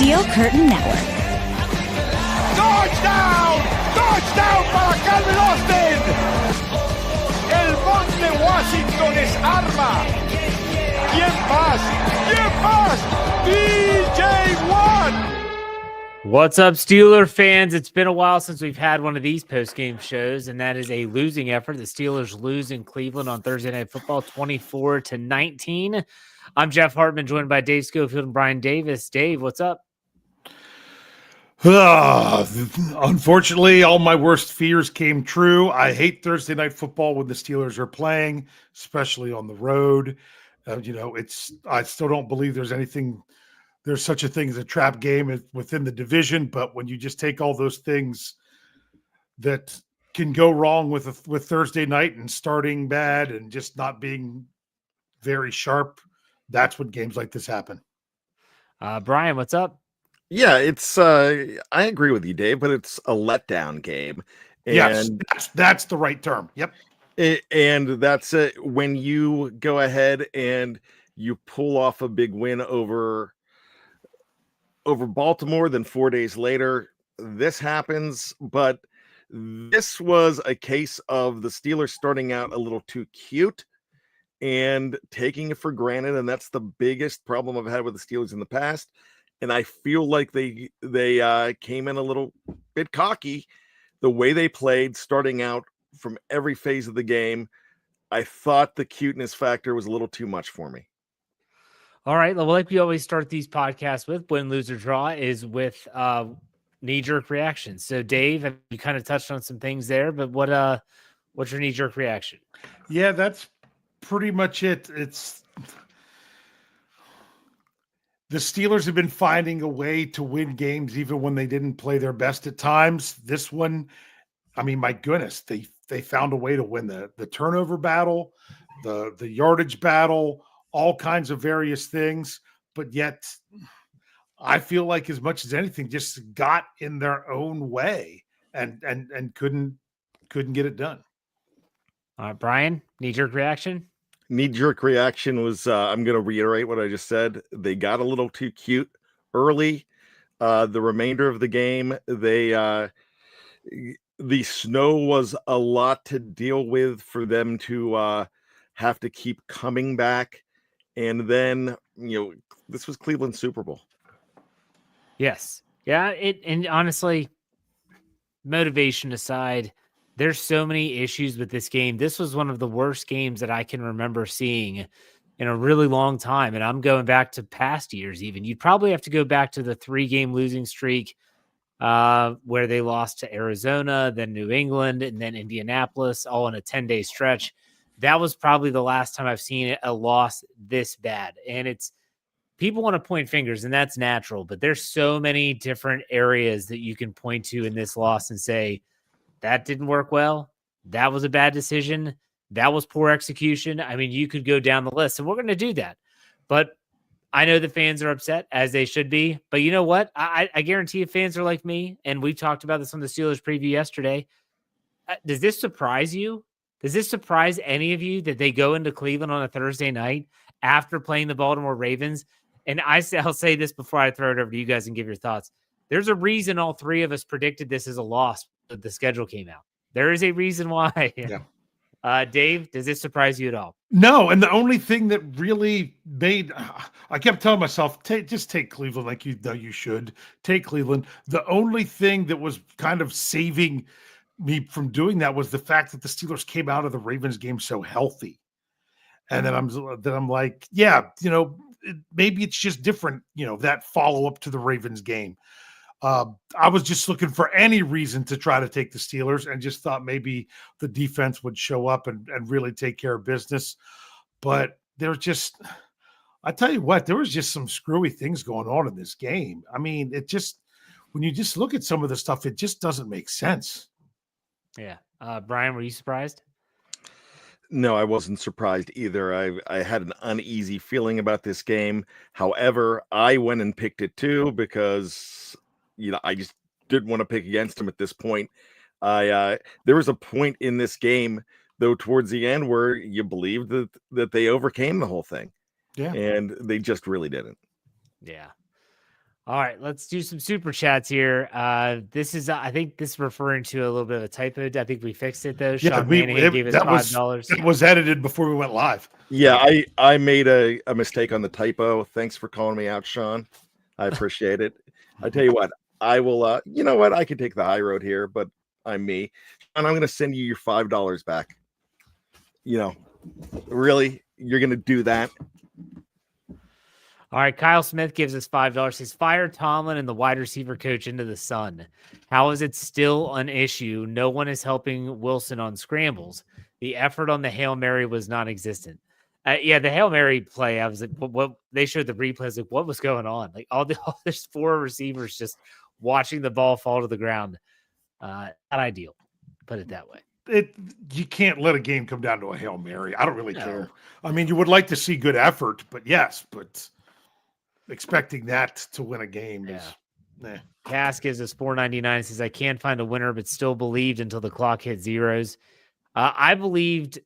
Steel Curtain Network. Touchdown! Touchdown para Calvin Austin! El Monte Washington es arma. ¿Quién más? ¿Quién más? DJ Watt! What's up, Steeler fans? It's been a while since we've had one of these post-game shows, and that is a losing effort. The Steelers lose in Cleveland on Thursday Night Football, 24-19. I'm Jeff Hartman, joined by Dave Schofield and Bryan Davis. Dave, what's up? Unfortunately, all my worst fears came true. I hate Thursday Night Football when the Steelers are playing, especially on the road. I still don't believe there's such a thing as a trap game within the division, but when you just take all those things that can go wrong with Thursday night and starting bad and just not being very sharp, that's when games like this happen. Bryan, what's up? Yeah, it's I agree with you, Dave, but it's a letdown game. And yes, that's the right term. Yep. And that's it. When you go ahead and you pull off a big win over Baltimore, then 4 days later, this happens. But this was a case of the Steelers starting out a little too cute and taking it for granted. And that's the biggest problem I've had with the Steelers in the past. And I feel like they came in a little bit cocky the way they played, starting out from every phase of the game. I thought the cuteness factor was a little too much for me. All right. Well, like we always start these podcasts with, win, lose, or draw, is with knee-jerk reactions. So, Dave, you kind of touched on some things there, but what's your knee-jerk reaction? Yeah, that's pretty much it. It's the Steelers have been finding a way to win games even when they didn't play their best at times. This one, I mean, my goodness, they found a way to win the turnover battle, the yardage battle, all kinds of various things. But yet, I feel like as much as anything, just got in their own way and couldn't get it done. All right, Bryan, knee-jerk reaction? Knee-jerk reaction was, I'm going to reiterate what I just said. They got a little too cute early. The remainder of the game, the snow was a lot to deal with for them to have to keep coming back. And then, this was Cleveland's Super Bowl. Yes. Yeah, and honestly, motivation aside, there's so many issues with this game. This was one of the worst games that I can remember seeing in a really long time. And I'm going back to past years even. You'd probably have to go back to the 3-game losing streak where they lost to Arizona, then New England, and then Indianapolis, all in a 10-day stretch. That was probably the last time I've seen a loss this bad. And it's people want to point fingers, and that's natural. But there's so many different areas that you can point to in this loss and say, that didn't work well. That was a bad decision. That was poor execution. I mean, you could go down the list, and we're going to do that. But I know the fans are upset, as they should be. But you know what? I guarantee you fans are like me, and we talked about this on the Steelers preview yesterday. Does this surprise you? Does this surprise any of you that they go into Cleveland on a Thursday night after playing the Baltimore Ravens? And I'll say this before I throw it over to you guys and give your thoughts. There's a reason all three of us predicted this as a loss. The schedule came out. There is a reason why. Yeah. Dave, does this surprise you at all? No, and the only thing that really made I kept telling myself, just take Cleveland like you know you should. Take Cleveland. The only thing that was kind of saving me from doing that was the fact that the Steelers came out of the Ravens game so healthy. And then I'm like, yeah, maybe it's just different, that follow-up to the Ravens game. I was just looking for any reason to try to take the Steelers and just thought maybe the defense would show up and really take care of business. But I tell you what, there was just some screwy things going on in this game. I mean, when you just look at some of the stuff, it just doesn't make sense. Yeah. Bryan, were you surprised? No, I wasn't surprised either. I had an uneasy feeling about this game. However, I went and picked it too because I just didn't want to pick against him at this point. There was a point in this game, though, towards the end where you believed that they overcame the whole thing. Yeah. And they just really didn't. Yeah. All right, let's do some super chats here. This is, I think this is referring to a little bit of a typo. I think we fixed it though. Yeah, Sean Manahan gave us $5. It was edited before we went live. Yeah, I made a mistake on the typo. Thanks for calling me out, Sean. I appreciate it. I tell you what, I will. You know what? I can take the high road here, but I'm me, and I'm going to send you your $5 back. You know, really, you're going to do that? All right, Kyle Smith gives us $5. Says, fire Tomlin and the wide receiver coach into the sun. How is it still an issue? No one is helping Wilson on scrambles. The effort on the Hail Mary was non-existent. Yeah, the Hail Mary play, I was like, what they showed the replays, like, what was going on? Like, all there's 4 receivers just watching the ball fall to the ground. Not ideal, put it that way. You can't let a game come down to a Hail Mary. I don't really care. I mean, you would like to see good effort, but expecting that to win a game is Cass gives us $4.99. Says, I can't find a winner, but still believed until the clock hit zeros. I believed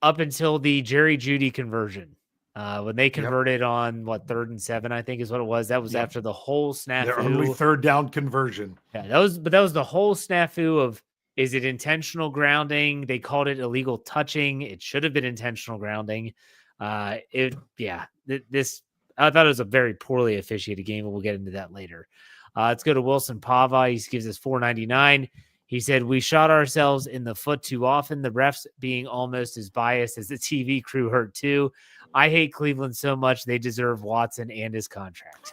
up until the Jerry Jeudy conversion. When they converted on 3rd and 7, I think is what it was. That was after the whole snafu. Their only 3rd down conversion. Yeah, that was the whole snafu of, is it intentional grounding? They called it illegal touching. It should have been intentional grounding. This I thought it was a very poorly officiated game, but we'll get into that later. Let's go to Wilson Pava. He gives us $4.99. He said, we shot ourselves in the foot too often. The refs being almost as biased as the TV crew hurt too. I hate Cleveland so much. They deserve Watson and his contract.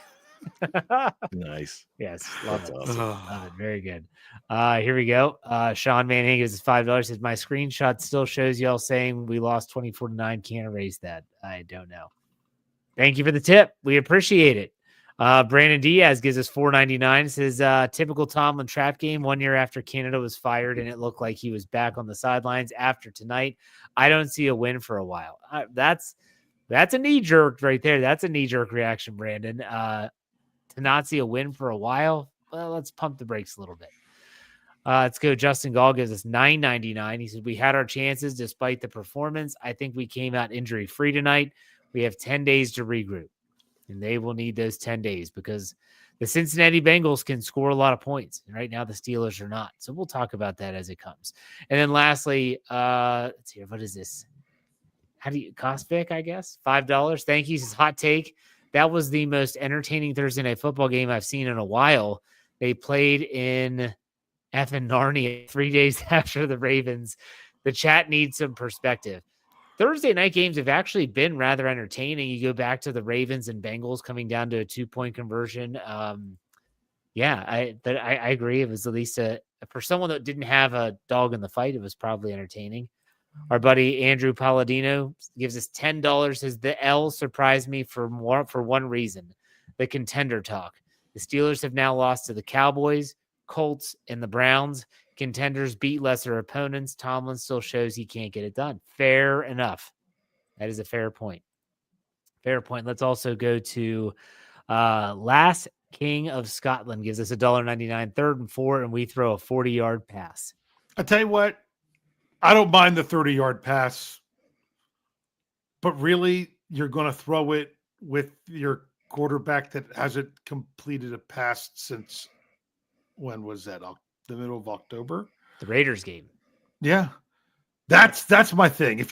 Nice. Yes. Love it. Very good. Here we go. Sean Manning gives us $5. Says, my screenshot still shows y'all saying we lost 24-9. Can't erase that. I don't know. Thank you for the tip. We appreciate it. Brandon Diaz gives us $4.99. Says, typical Tomlin trap game 1 year after Canada was fired and it looked like he was back on the sidelines after tonight. I don't see a win for a while. That's a knee-jerk right there. That's a knee-jerk reaction, Brandon. To not see a win for a while, well, let's pump the brakes a little bit. Let's go. Justin Gall gives us $9.99. He said, we had our chances despite the performance. I think we came out injury-free tonight. We have 10 days to regroup, and they will need those 10 days because the Cincinnati Bengals can score a lot of points. And right now, the Steelers are not. So we'll talk about that as it comes. And then lastly, let's see, what is this? How do you cost Vic, I guess? $5. Thank you. This is hot take. That was the most entertaining Thursday night football game I've seen in a while. They played in effing Narnia 3 days after the Ravens. The chat needs some perspective. Thursday night games have actually been rather entertaining. You go back to the Ravens and Bengals coming down to a 2-point conversion. I agree. It was at least for someone that didn't have a dog in the fight, it was probably entertaining. Our buddy Andrew Palladino gives us $10. Says the L surprised me for one reason: the contender talk. The Steelers have now lost to the Cowboys, Colts, and the Browns. Contenders beat lesser opponents. Tomlin still shows he can't get it done. Fair enough. That is a fair point. Fair point. Let's also go to Last King of Scotland gives us $1.99, 3rd and 4, and we throw a 40-yard pass. I tell you what, I don't mind the 30-yard pass, but really, you're going to throw it with your quarterback that hasn't completed a pass since, when was that? The middle of October? The Raiders game. Yeah. That's my thing.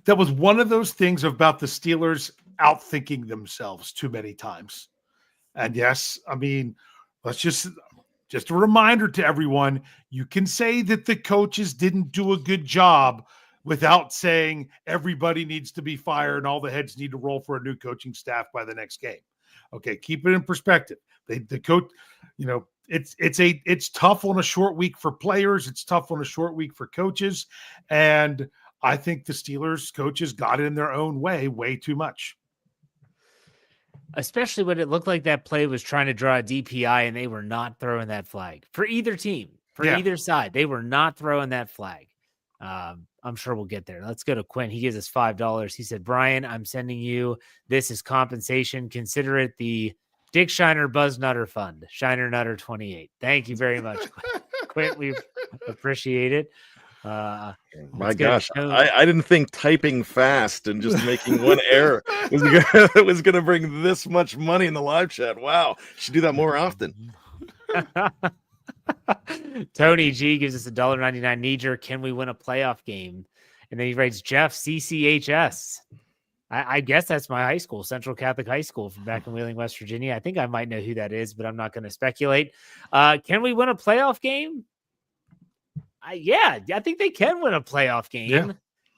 That was one of those things about the Steelers outthinking themselves too many times. And yes, I mean, let's just a reminder to everyone, you can say that the coaches didn't do a good job without saying everybody needs to be fired and all the heads need to roll for a new coaching staff by the next game. Okay, keep it in perspective. The coach, it's tough on a short week for players. It's tough on a short week for coaches. And I think the Steelers coaches got in their own way too much. Especially when it looked like that play was trying to draw a DPI and they were not throwing that flag for either team, either side. They were not throwing that flag. I'm sure we'll get there. Let's go to Quinn. He gives us $5. He said, Brian, I'm sending you, this is compensation. Consider it the Dick Shiner Buzz Nutter Fund, Shiner Nutter 28. Thank you very much, Quint. We appreciate it. My gosh, I didn't think typing fast and just making one error was gonna bring this much money in the live chat. Wow, should do that more often. Tony G gives us $1.99 Nee-jerk. Can we win a playoff game? And then he writes Jeff CCHS. I guess that's my high school, Central Catholic High School from back in Wheeling, West Virginia. I think I might know who that is, but I'm not going to speculate. Can we win a playoff game? Yeah, I think they can win a playoff game. Yeah.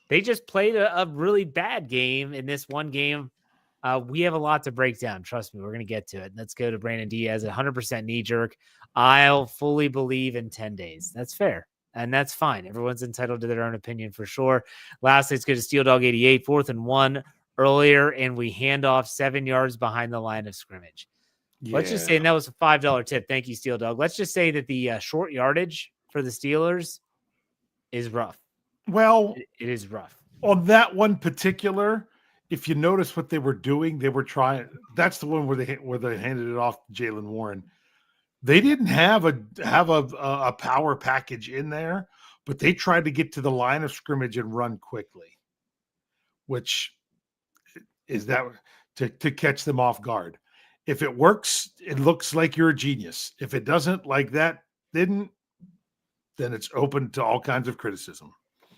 They just played a really bad game in this one game. We have a lot to break down. Trust me, we're going to get to it. Let's go to Brandon Diaz, 100% Nee-jerk. I'll fully believe in 10 days. That's fair. And that's fine. Everyone's entitled to their own opinion for sure. Lastly, let's go to Steel Dog 88, 4th and 1 earlier, and we hand off 7 yards behind the line of scrimmage. Yeah. Let's just say, and that was a $5 tip. Thank you, Steel Dog. Let's just say that the short yardage for the Steelers is rough. Well, it is rough. On that one particular, if you notice what they were doing, they were trying. That's the one where they handed it off to Jaylen Warren. They didn't have a power package in there, but they tried to get to the line of scrimmage and run quickly, which is that to catch them off guard. If it works, it looks like you're a genius. If it doesn't, like that didn't, then it's open to all kinds of criticism.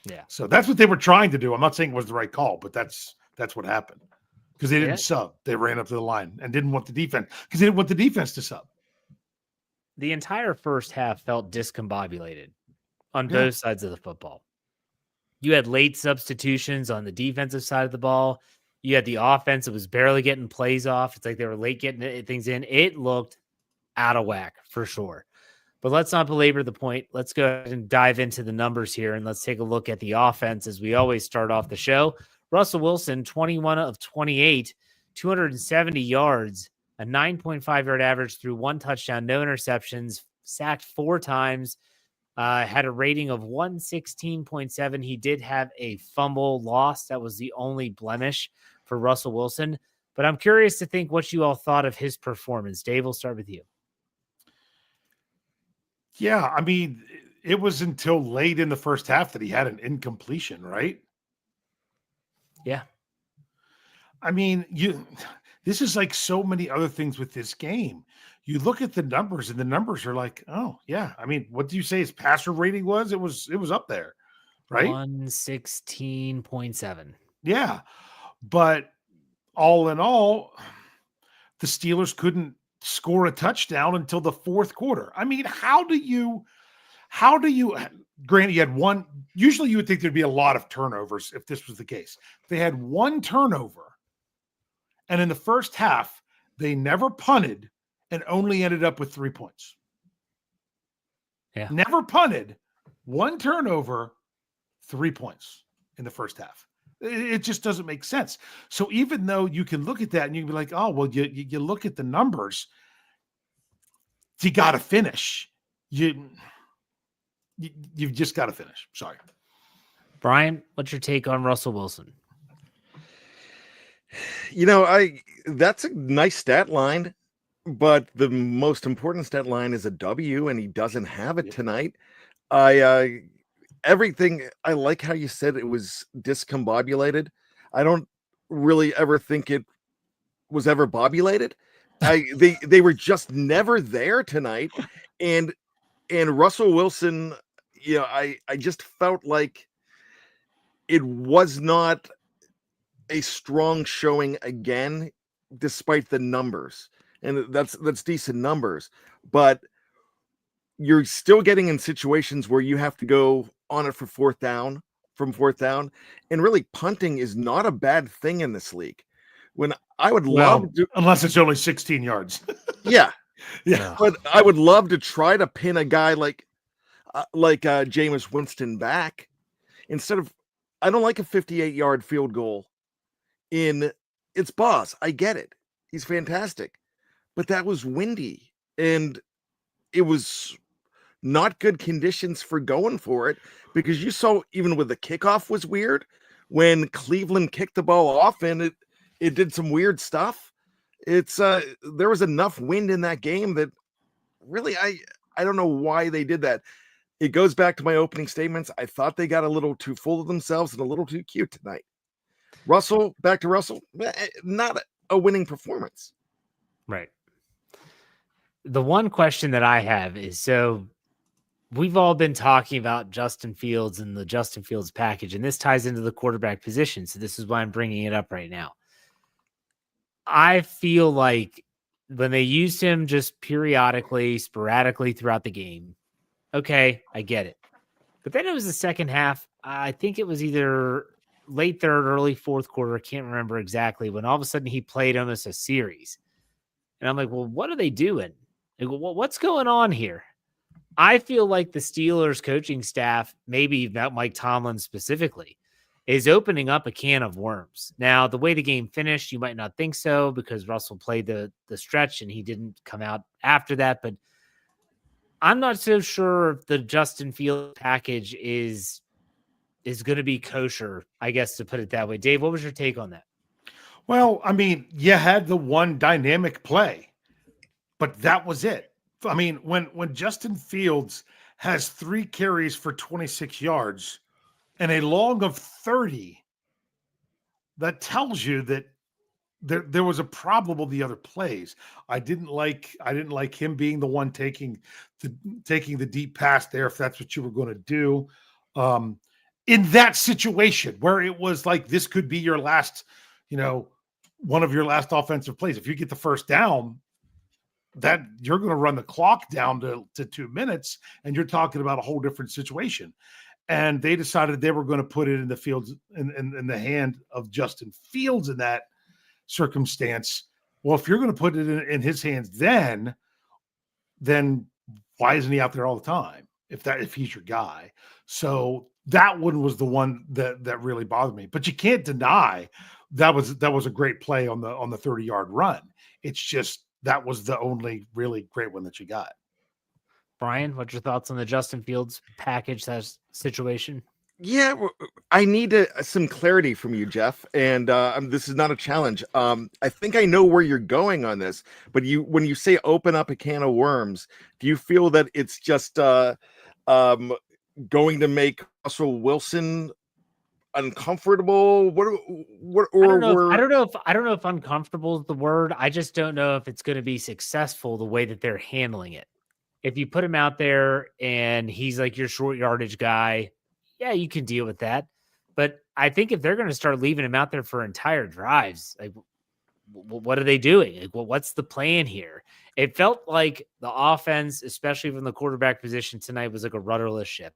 Yeah. So that's what they were trying to do. I'm not saying it was the right call, but that's what happened because they didn't sub. They ran up to the line and didn't want the defense because they didn't want the defense to sub. The entire first half felt discombobulated on both sides of the football. You had late substitutions on the defensive side of the ball. You had the offense that was barely getting plays off. It's like they were late getting things in. It looked out of whack for sure. But let's not belabor the point. Let's go ahead and dive into the numbers here, and let's take a look at the offense as we always start off the show. Russell Wilson, 21 of 28, 270 yards, a 9.5 yard average through 1 touchdown, no interceptions, sacked 4 times, had a rating of 116.7. He did have a fumble loss. That was the only blemish for Russell Wilson. But I'm curious to think what you all thought of his performance. Dave, we'll start with you. Yeah, I mean, it was until late in the first half that he had an incompletion, right? Yeah. I mean, this is like so many other things with this game. You look at the numbers, and the numbers are like, oh, yeah. I mean, what do you say his passer rating was? It was up there, right? 116.7. Yeah. But all in all, the Steelers couldn't score a touchdown until the fourth quarter. I mean, how do you granted you had one, usually you would think there'd be a lot of turnovers if this was the case. They had one turnover, and in the first half, they never punted and only ended up with 3 points. Yeah. Never punted, one turnover, 3 points in the first half. It just doesn't make sense. So even though you can look at that and you can be like, oh, well, you look at the numbers, you got to finish. You've just got to finish. Sorry. Brian, what's your take on Russell Wilson? You know, that's a nice stat line, but the most important stat line is a W, and he doesn't have it tonight. Everything, I like how you said it was discombobulated. I don't really ever think it was ever bobulated. They were just never there tonight. And Russell Wilson, you know, I just felt like it was not a strong showing again, despite the numbers. And that's decent numbers. But you're still getting in situations where you have to go on it for fourth down, and really punting is not a bad thing in this league. When I would love to, unless it's only 16 yards. Yeah. But I would love to try to pin a guy like Jameis Winston back instead of. I don't like a 58-yard field goal. It's Boss. I get it. He's fantastic, but that was windy and it was not good conditions for going for it, because you saw even with the kickoff was weird when Cleveland kicked the ball off and it did some weird stuff. There was enough wind in that game that really I don't know why they did that. it goes back to my opening statements. I thought they got a little too full of themselves and a little too cute tonight. Russell, back to Russell, not a winning performance. Right. The one question that I have is, so we've all been talking about Justin Fields and the Justin Fields package, and this ties into the quarterback position. So this is why I'm bringing it up right now. I feel like when they used him just periodically, sporadically throughout the game, okay, I get it. But then it was the second half. I think it was either late third, early fourth quarter. I can't remember exactly, when all of a sudden he played almost a series. And I'm like, well, what are they doing? Like, what's going on here? I feel like the Steelers coaching staff, maybe not Mike Tomlin specifically, is opening up a can of worms. Now, the way the game finished, you might not think so because Russell played the stretch and he didn't come out after that. But I'm not so sure if the Justin Fields package is going to be kosher, I guess, to put it that way. Dave, what was your take on that? Well, I mean, you had the one dynamic play, but that was it. I mean, when Justin Fields has 3 carries for 26 yards and a long of 30, that tells you that there was a problem with the other plays. I didn't like him being the one taking the deep pass there, if that's what you were going to do. In that situation where it was like, this could be your last, one of your last offensive plays. If you get the first down, that you're going to run the clock down to 2 minutes, and you're talking about a whole different situation. And they decided they were going to put it in the fields in the hand of Justin Fields in that circumstance. Well, if you're going to put it in his hands, then why isn't he out there all the time? If he's your guy. So that one was the one that really bothered me. But you can't deny that was a great play on the 30-yard run. It's just that was the only really great one that you got. Brian, what's your thoughts on the Justin Fields package situation? Yeah, I need some clarity from you, Jeff. And this is not a challenge. I think I know where you're going on this, but when you say open up a can of worms, do you feel that it's just going to make Russell Wilson uncomfortable? I don't know if uncomfortable is the word. I just don't know if it's going to be successful the way that they're handling it. If you put him out there and he's like your short yardage guy, yeah, you can deal with that. But I think if they're going to start leaving him out there for entire drives, like, what are they doing? Like, what's the plan here? It felt like the offense, especially from the quarterback position tonight, was like a rudderless ship.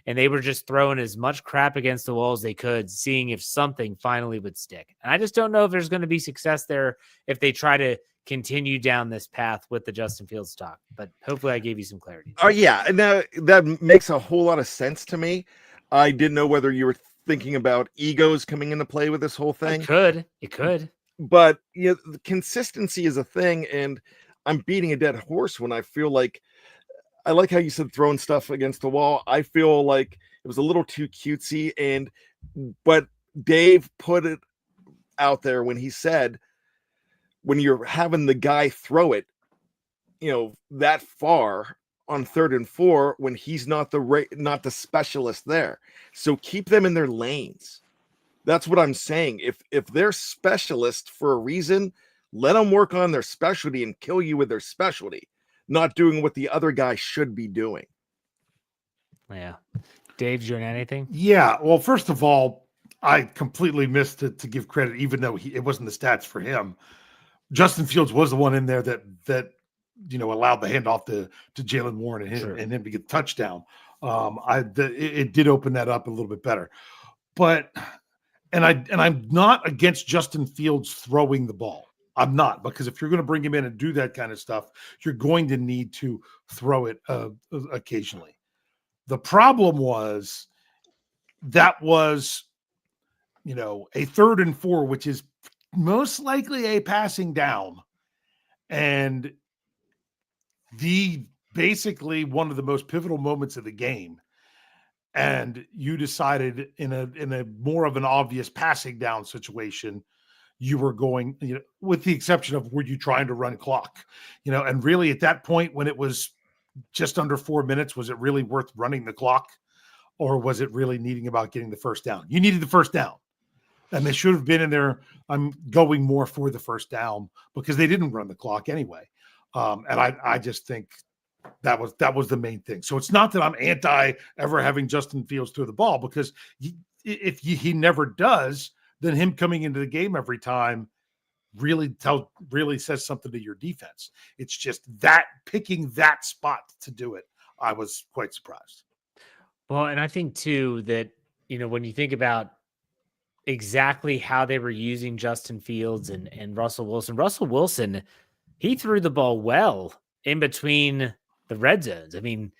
And they were just throwing as much crap against the wall as they could, seeing if something finally would stick. And I just don't know if there's going to be success there if they try to continue down this path with the Justin Fields talk. But hopefully I gave you some clarity. Oh, yeah. And that makes a whole lot of sense to me. I didn't know whether you were thinking about egos coming into play with this whole thing. It could. But the consistency is a thing, and I'm beating a dead horse when I feel like, I like how you said throwing stuff against the wall. I feel like it was a little too cutesy, but Dave put it out there when he said, when you're having the guy throw it, that far on 3rd and 4, when he's not the specialist there. So keep them in their lanes. That's what I'm saying. If they're specialists for a reason, let them work on their specialty and kill you with their specialty, not doing what the other guy should be doing. Yeah. Dave, you doing anything? Yeah. Well, first of all, I completely missed to give credit, even though it wasn't the stats for him. Justin Fields was the one in there that allowed the handoff to Jalen Warren and him to get the touchdown. It did open that up a little bit better. But I'm not against Justin Fields throwing the ball. I'm not, because if you're going to bring him in and do that kind of stuff, you're going to need to throw it occasionally. The problem was that was, a 3rd and 4, which is most likely a passing down, and basically one of the most pivotal moments of the game. And you decided in a more of an obvious passing down situation, you were going, with the exception of, were you trying to run clock, and really at that point when it was just under 4 minutes, was it really worth running the clock? Or was it really needing about getting the first down? You needed the first down. And they should have been in there. I'm going more for the first down because they didn't run the clock anyway. And I just think that was the main thing. So it's not that I'm anti ever having Justin Fields throw the ball, because if he never does, then him coming into the game every time really says something to your defense. It's just that picking that spot to do it, I was quite surprised. Well, and I think too that, when you think about exactly how they were using Justin Fields and Russell Wilson, he threw the ball well in between the red zones. I mean,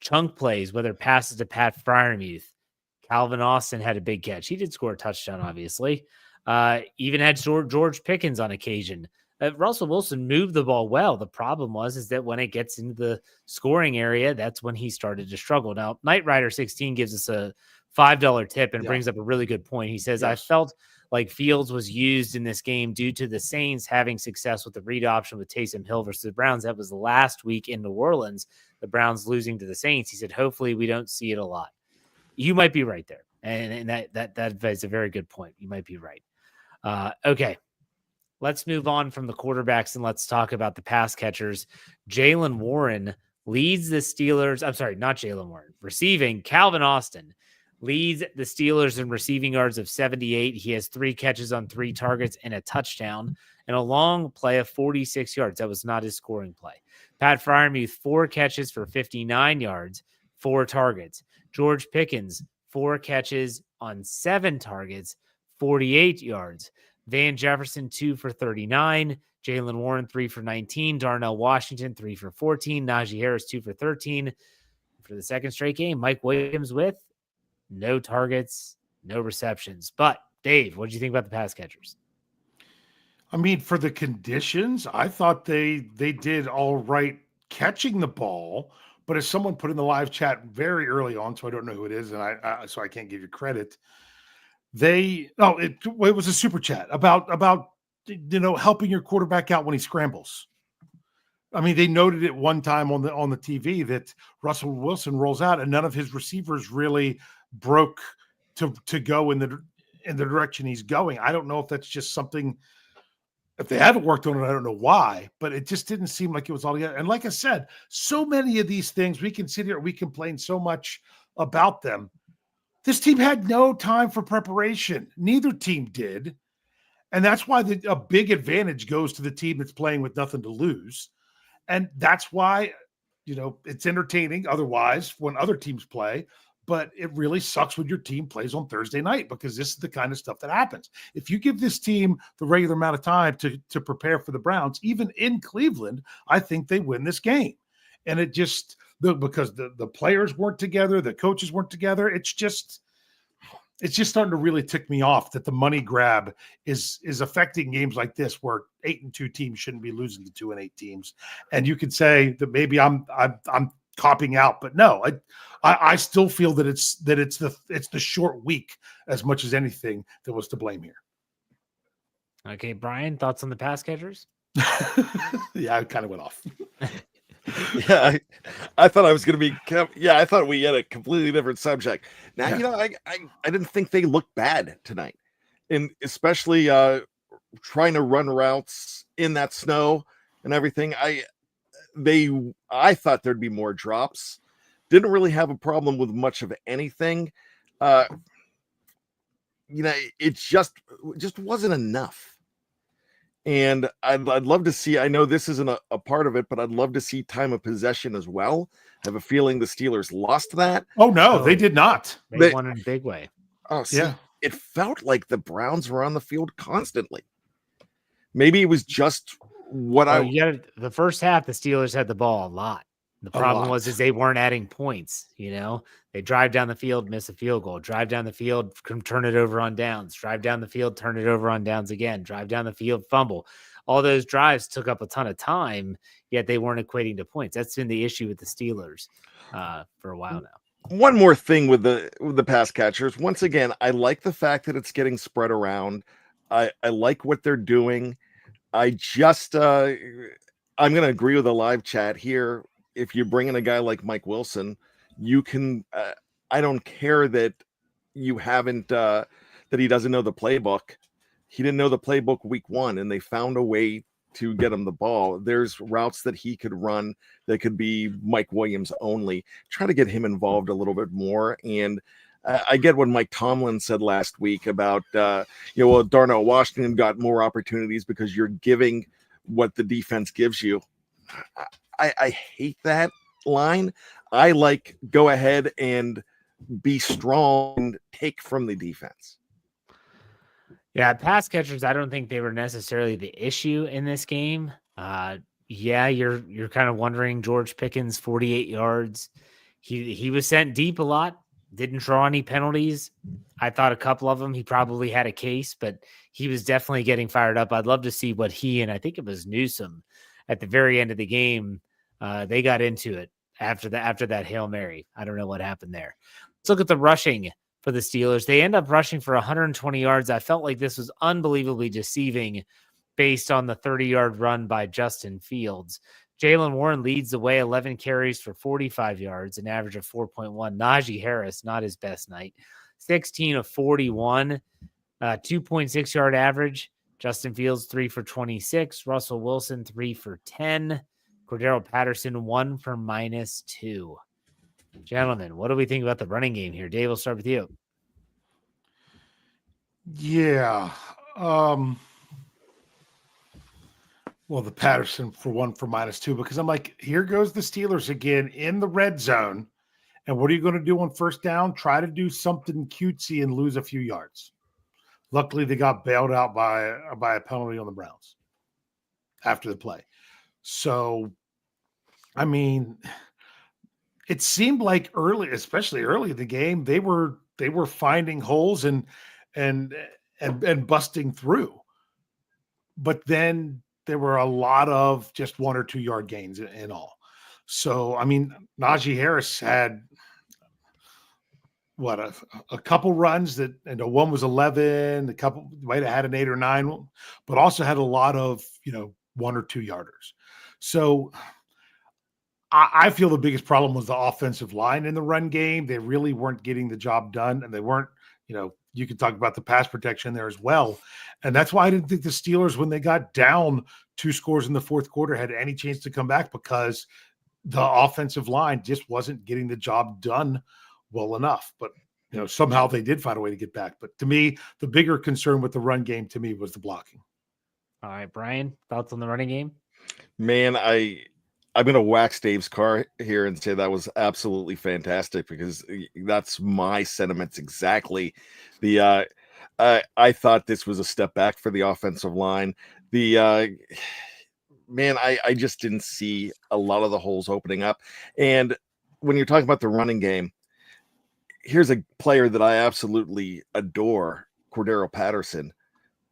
chunk plays, whether passes to Pat Freiermuth, Calvin Austin had a big catch. He did score a touchdown, obviously. Even had George Pickens on occasion. Russell Wilson moved the ball well. The problem is that when it gets into the scoring area, that's when he started to struggle. Now, Knight Rider 16 gives us a $5 tip and brings up a really good point. He says, I felt like Fields was used in this game due to the Saints having success with the read option with Taysom Hill versus the Browns. That was last week in New Orleans, the Browns losing to the Saints. He said, hopefully we don't see it a lot. You might be right there. And that is a very good point. You might be right. Okay. Let's move on from the quarterbacks and let's talk about the pass catchers. Jaylen Warren leads the Steelers. I'm sorry, not Jaylen Warren. Receiving, Calvin Austin leads the Steelers in receiving yards of 78. He has 3 catches on 3 targets and a touchdown and a long play of 46 yards. That was not his scoring play. Pat Freiermuth, 4 catches for 59 yards, 4 targets. George Pickens, 4 catches on 7 targets, 48 yards. Van Jefferson, 2 for 39. Jaylen Warren, 3 for 19. Darnell Washington, 3 for 14. Najee Harris, 2 for 13. For the second straight game, Mike Williams with no targets, no receptions. But, Dave, what did you think about the pass catchers? I mean, for the conditions, I thought they did all right catching the ball. But as someone put in the live chat very early on, so I don't know who it is, and so I can't give you credit, it was a super chat about helping your quarterback out when he scrambles. I mean, they noted it one time on the TV that Russell Wilson rolls out and none of his receivers really broke to go in the direction he's going. I don't know if that's just something, if they haven't worked on it, I don't know why, but it just didn't seem like it was all together. And like I said, so many of these things, we can sit here, we complain so much about them. This team had no time for preparation. Neither team did. And that's why a big advantage goes to the team that's playing with nothing to lose. And that's why, it's entertaining otherwise when other teams play, but it really sucks when your team plays on Thursday night, because this is the kind of stuff that happens. If you give this team the regular amount of time to prepare for the Browns, even in Cleveland, I think they win this game. And it just, because the players weren't together, the coaches weren't together. It's just starting to really tick me off that the money grab is affecting games like this, where 8-2 teams shouldn't be losing to 2-8 teams. And you could say that maybe I'm copping out, but no, I still feel that it's the short week as much as anything that was to blame here. Okay, Brian, thoughts on the pass catchers? Yeah, I kind of went off. Yeah, I thought I was going to be. Yeah, I thought we had a completely different subject. Now, I didn't think they looked bad tonight, and especially trying to run routes in that snow and everything. I thought there'd be more drops. Didn't really have a problem with much of anything. It just wasn't enough. And I'd love to see, I know this isn't a part of it, but I'd love to see time of possession as well. I have a feeling the Steelers lost that. Oh, no, they did not. They won in a big way. Oh, see, yeah. It felt like the Browns were on the field constantly. Maybe it was just the first half, the Steelers had the ball a lot. The problem was they weren't adding points. They drive down the field, miss a field goal, drive down the field, turn it over on downs, drive down the field, turn it over on downs again, drive down the field, fumble. All those drives took up a ton of time, yet they weren't equating to points. That's been the issue with the Steelers for a while now. One more thing with the pass catchers. Once again, I like the fact that it's getting spread around. I like what they're doing. I just I'm going to agree with the live chat here. if you bring in a guy like Mike Wilson, you can. I don't care that you haven't that he doesn't know the playbook. He didn't know the playbook week 1, and they found a way to get him the ball. There's routes that he could run that could be Mike Williams only. Try to get him involved a little bit more. And I get what Mike Tomlin said last week about, well, Darnell Washington got more opportunities because you're giving what the defense gives you. I hate that line. I like go ahead and be strong and take from the defense. Yeah, pass catchers, I don't think they were necessarily the issue in this game. Yeah, you're kind of wondering George Pickens, 48 yards. He was sent deep a lot, didn't draw any penalties. I thought a couple of them, he probably had a case, but he was definitely getting fired up. I'd love to see what he and I think it was Newsome at the very end of the game, they got into it after that Hail Mary. I don't know what happened there. Let's look at the rushing for the Steelers. They end up rushing for 120 yards. I felt like this was unbelievably deceiving based on the 30-yard run by Justin Fields. Jaylen Warren leads the way, 11 carries for 45 yards, an average of 4.1. Najee Harris, not his best night, 16 of 41, 2.6 yard average. Justin Fields, 3 for 26. Russell Wilson, 3 for 10. Cordero Patterson, 1 for -2. Gentlemen, what do we think about the running game here? Dave, we'll start with you. Yeah. Well, the Patterson for 1 for -2, because I'm like, here goes the Steelers again in the red zone. And what are you going to do on first down? Try to do something cutesy and lose a few yards. Luckily, they got bailed out by a penalty on the Browns after the play. So, I mean, it seemed like especially early in the game, they were finding holes and busting through. But then there were a lot of just 1 or 2 yard gains in all. So, I mean, Najee Harris had a couple runs that, one was 11, a couple might have had an 8 or 9, but also had a lot of, 1 or 2 yarders. So I feel the biggest problem was the offensive line in the run game. They really weren't getting the job done, and they weren't, you can talk about the pass protection there as well. And that's why I didn't think the Steelers, when they got down 2 scores in the fourth quarter, had any chance to come back, because the offensive line just wasn't getting the job done well enough. But, somehow they did find a way to get back. But to me, the bigger concern with the run game to me was the blocking. All right, Brian, thoughts on the running game? Man, I'm going to wax Dave's car here and say that was absolutely fantastic, because that's my sentiments exactly. I thought this was a step back for the offensive line. I just didn't see a lot of the holes opening up. And when you're talking about the running game, here's a player that I absolutely adore, Cordero Patterson.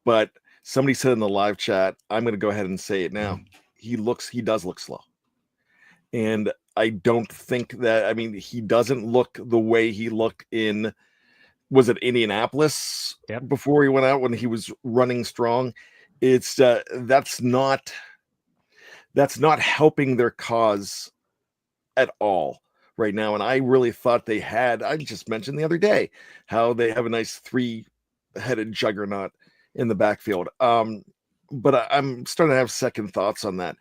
But somebody said in the live chat, I'm going to go ahead and say it now. He does look slow. And I don't think that, he doesn't look the way he looked was it Indianapolis before he went out when he was running strong? It's that's not helping their cause at all right now. And I really thought I just mentioned the other day how they have a nice 3-headed juggernaut in the backfield. But I'm starting to have second thoughts on that.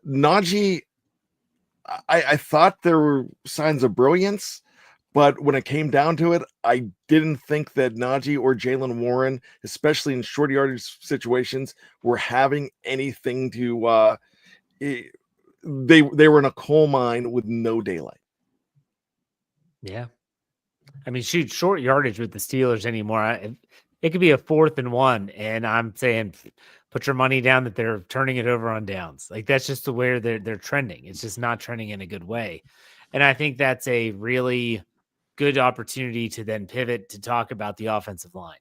Najee, I thought there were signs of brilliance, but when it came down to it, I didn't think that Najee or Jaylen Warren, especially in short yardage situations, were having anything to they were in a coal mine with no daylight. Yeah. Shoot, short yardage with the Steelers anymore. It could be a 4th and 1, and I'm saying put your money down that they're turning it over on downs. Like, that's just the way they're trending. It's just not trending in a good way. And I think that's a really good opportunity to then pivot to talk about the offensive line.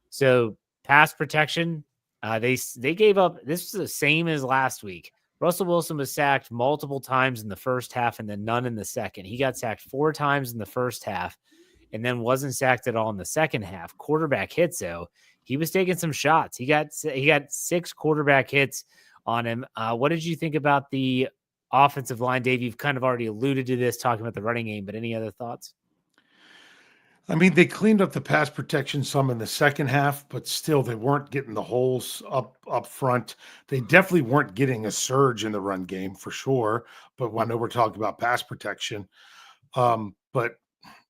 So pass protection, they gave up. This was the same as last week. Russell Wilson was sacked multiple times in the first half and then none in the second. He got sacked 4 times in the first half and then wasn't sacked at all in the second half. Quarterback hits, though. He was taking some shots. He got 6 quarterback hits on him. What did you think about the offensive line. Dave, you've kind of already alluded to this, talking about the running game, but any other thoughts? I mean, they cleaned up the pass protection some in the second half, but still they weren't getting the holes up front. They definitely weren't getting a surge in the run game for sure. But I know we're talking about pass protection. But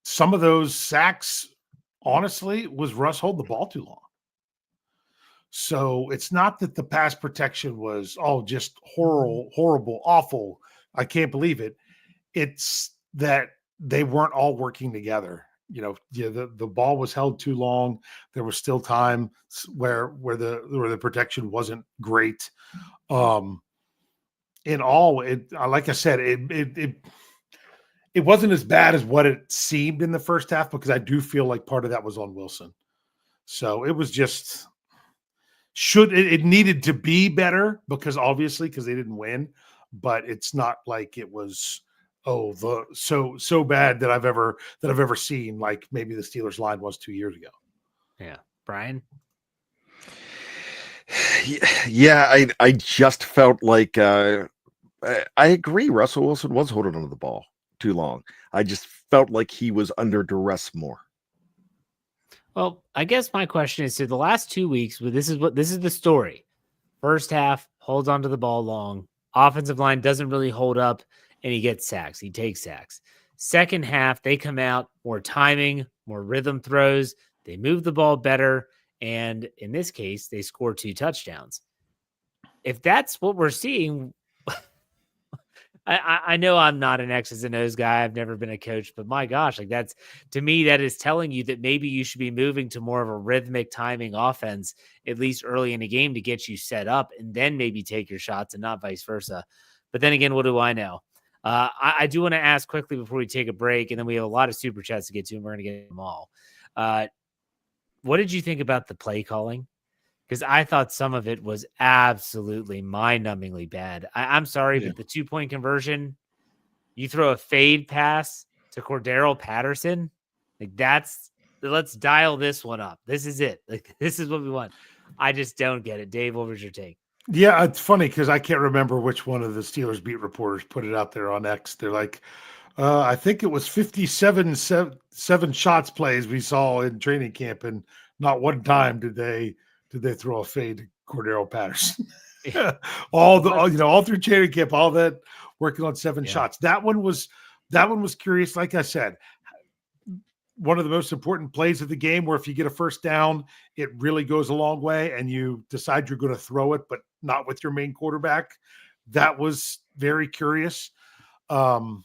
some of those sacks, honestly, was Russ holding the ball too long. So it's not that the pass protection was just horrible, awful. I can't believe it. It's that they weren't all working together. The ball was held too long. There was still time where the protection wasn't great. In all, like I said, it wasn't as bad as what it seemed in the first half, because I do feel like part of that was on Wilson. So it was just it needed to be better, because they didn't win, but it's not like it was so bad that I've ever seen, like maybe the Steelers line was 2 years ago. Yeah. Brian? Yeah, I just felt like I agree. Russell Wilson was holding onto the ball too long. I just felt like he was under duress more. Well, I guess my question is, so the last 2 weeks, this is the story. First half, holds onto the ball long. Offensive line doesn't really hold up, and he gets sacks. He takes sacks. Second half, they come out, more timing, more rhythm throws. They move the ball better, and in this case, they score 2 touchdowns. If that's what we're seeing, I know I'm not an X's and O's guy. I've never been a coach, but my gosh, like to me, that is telling you that maybe you should be moving to more of a rhythmic timing offense, at least early in the game, to get you set up, and then maybe take your shots, and not vice versa. But then again, what do I know? I do want to ask quickly before we take a break, and then we have a lot of super chats to get to, and we're going to get them all. What did you think about the play calling? Because I thought some of it was absolutely mind-numbingly bad. I'm sorry, but the 2-point conversion, you throw a fade pass to Cordero Patterson, like let's dial this one up. This is it. Like, this is what we want. I just don't get it. Dave, what was your take? Yeah, it's funny because I can't remember which one of the Steelers beat reporters put it out there on X. They're like, I think it was 57 seven shots plays we saw in training camp, and not one time did they throw a fade to Cordero Patterson. all through training camp, all that working on 7 shots. That one was curious. Like I said, one of the most important plays of the game, where if you get a first down, it really goes a long way, and you decide you're going to throw it, but not with your main quarterback. That was very curious. I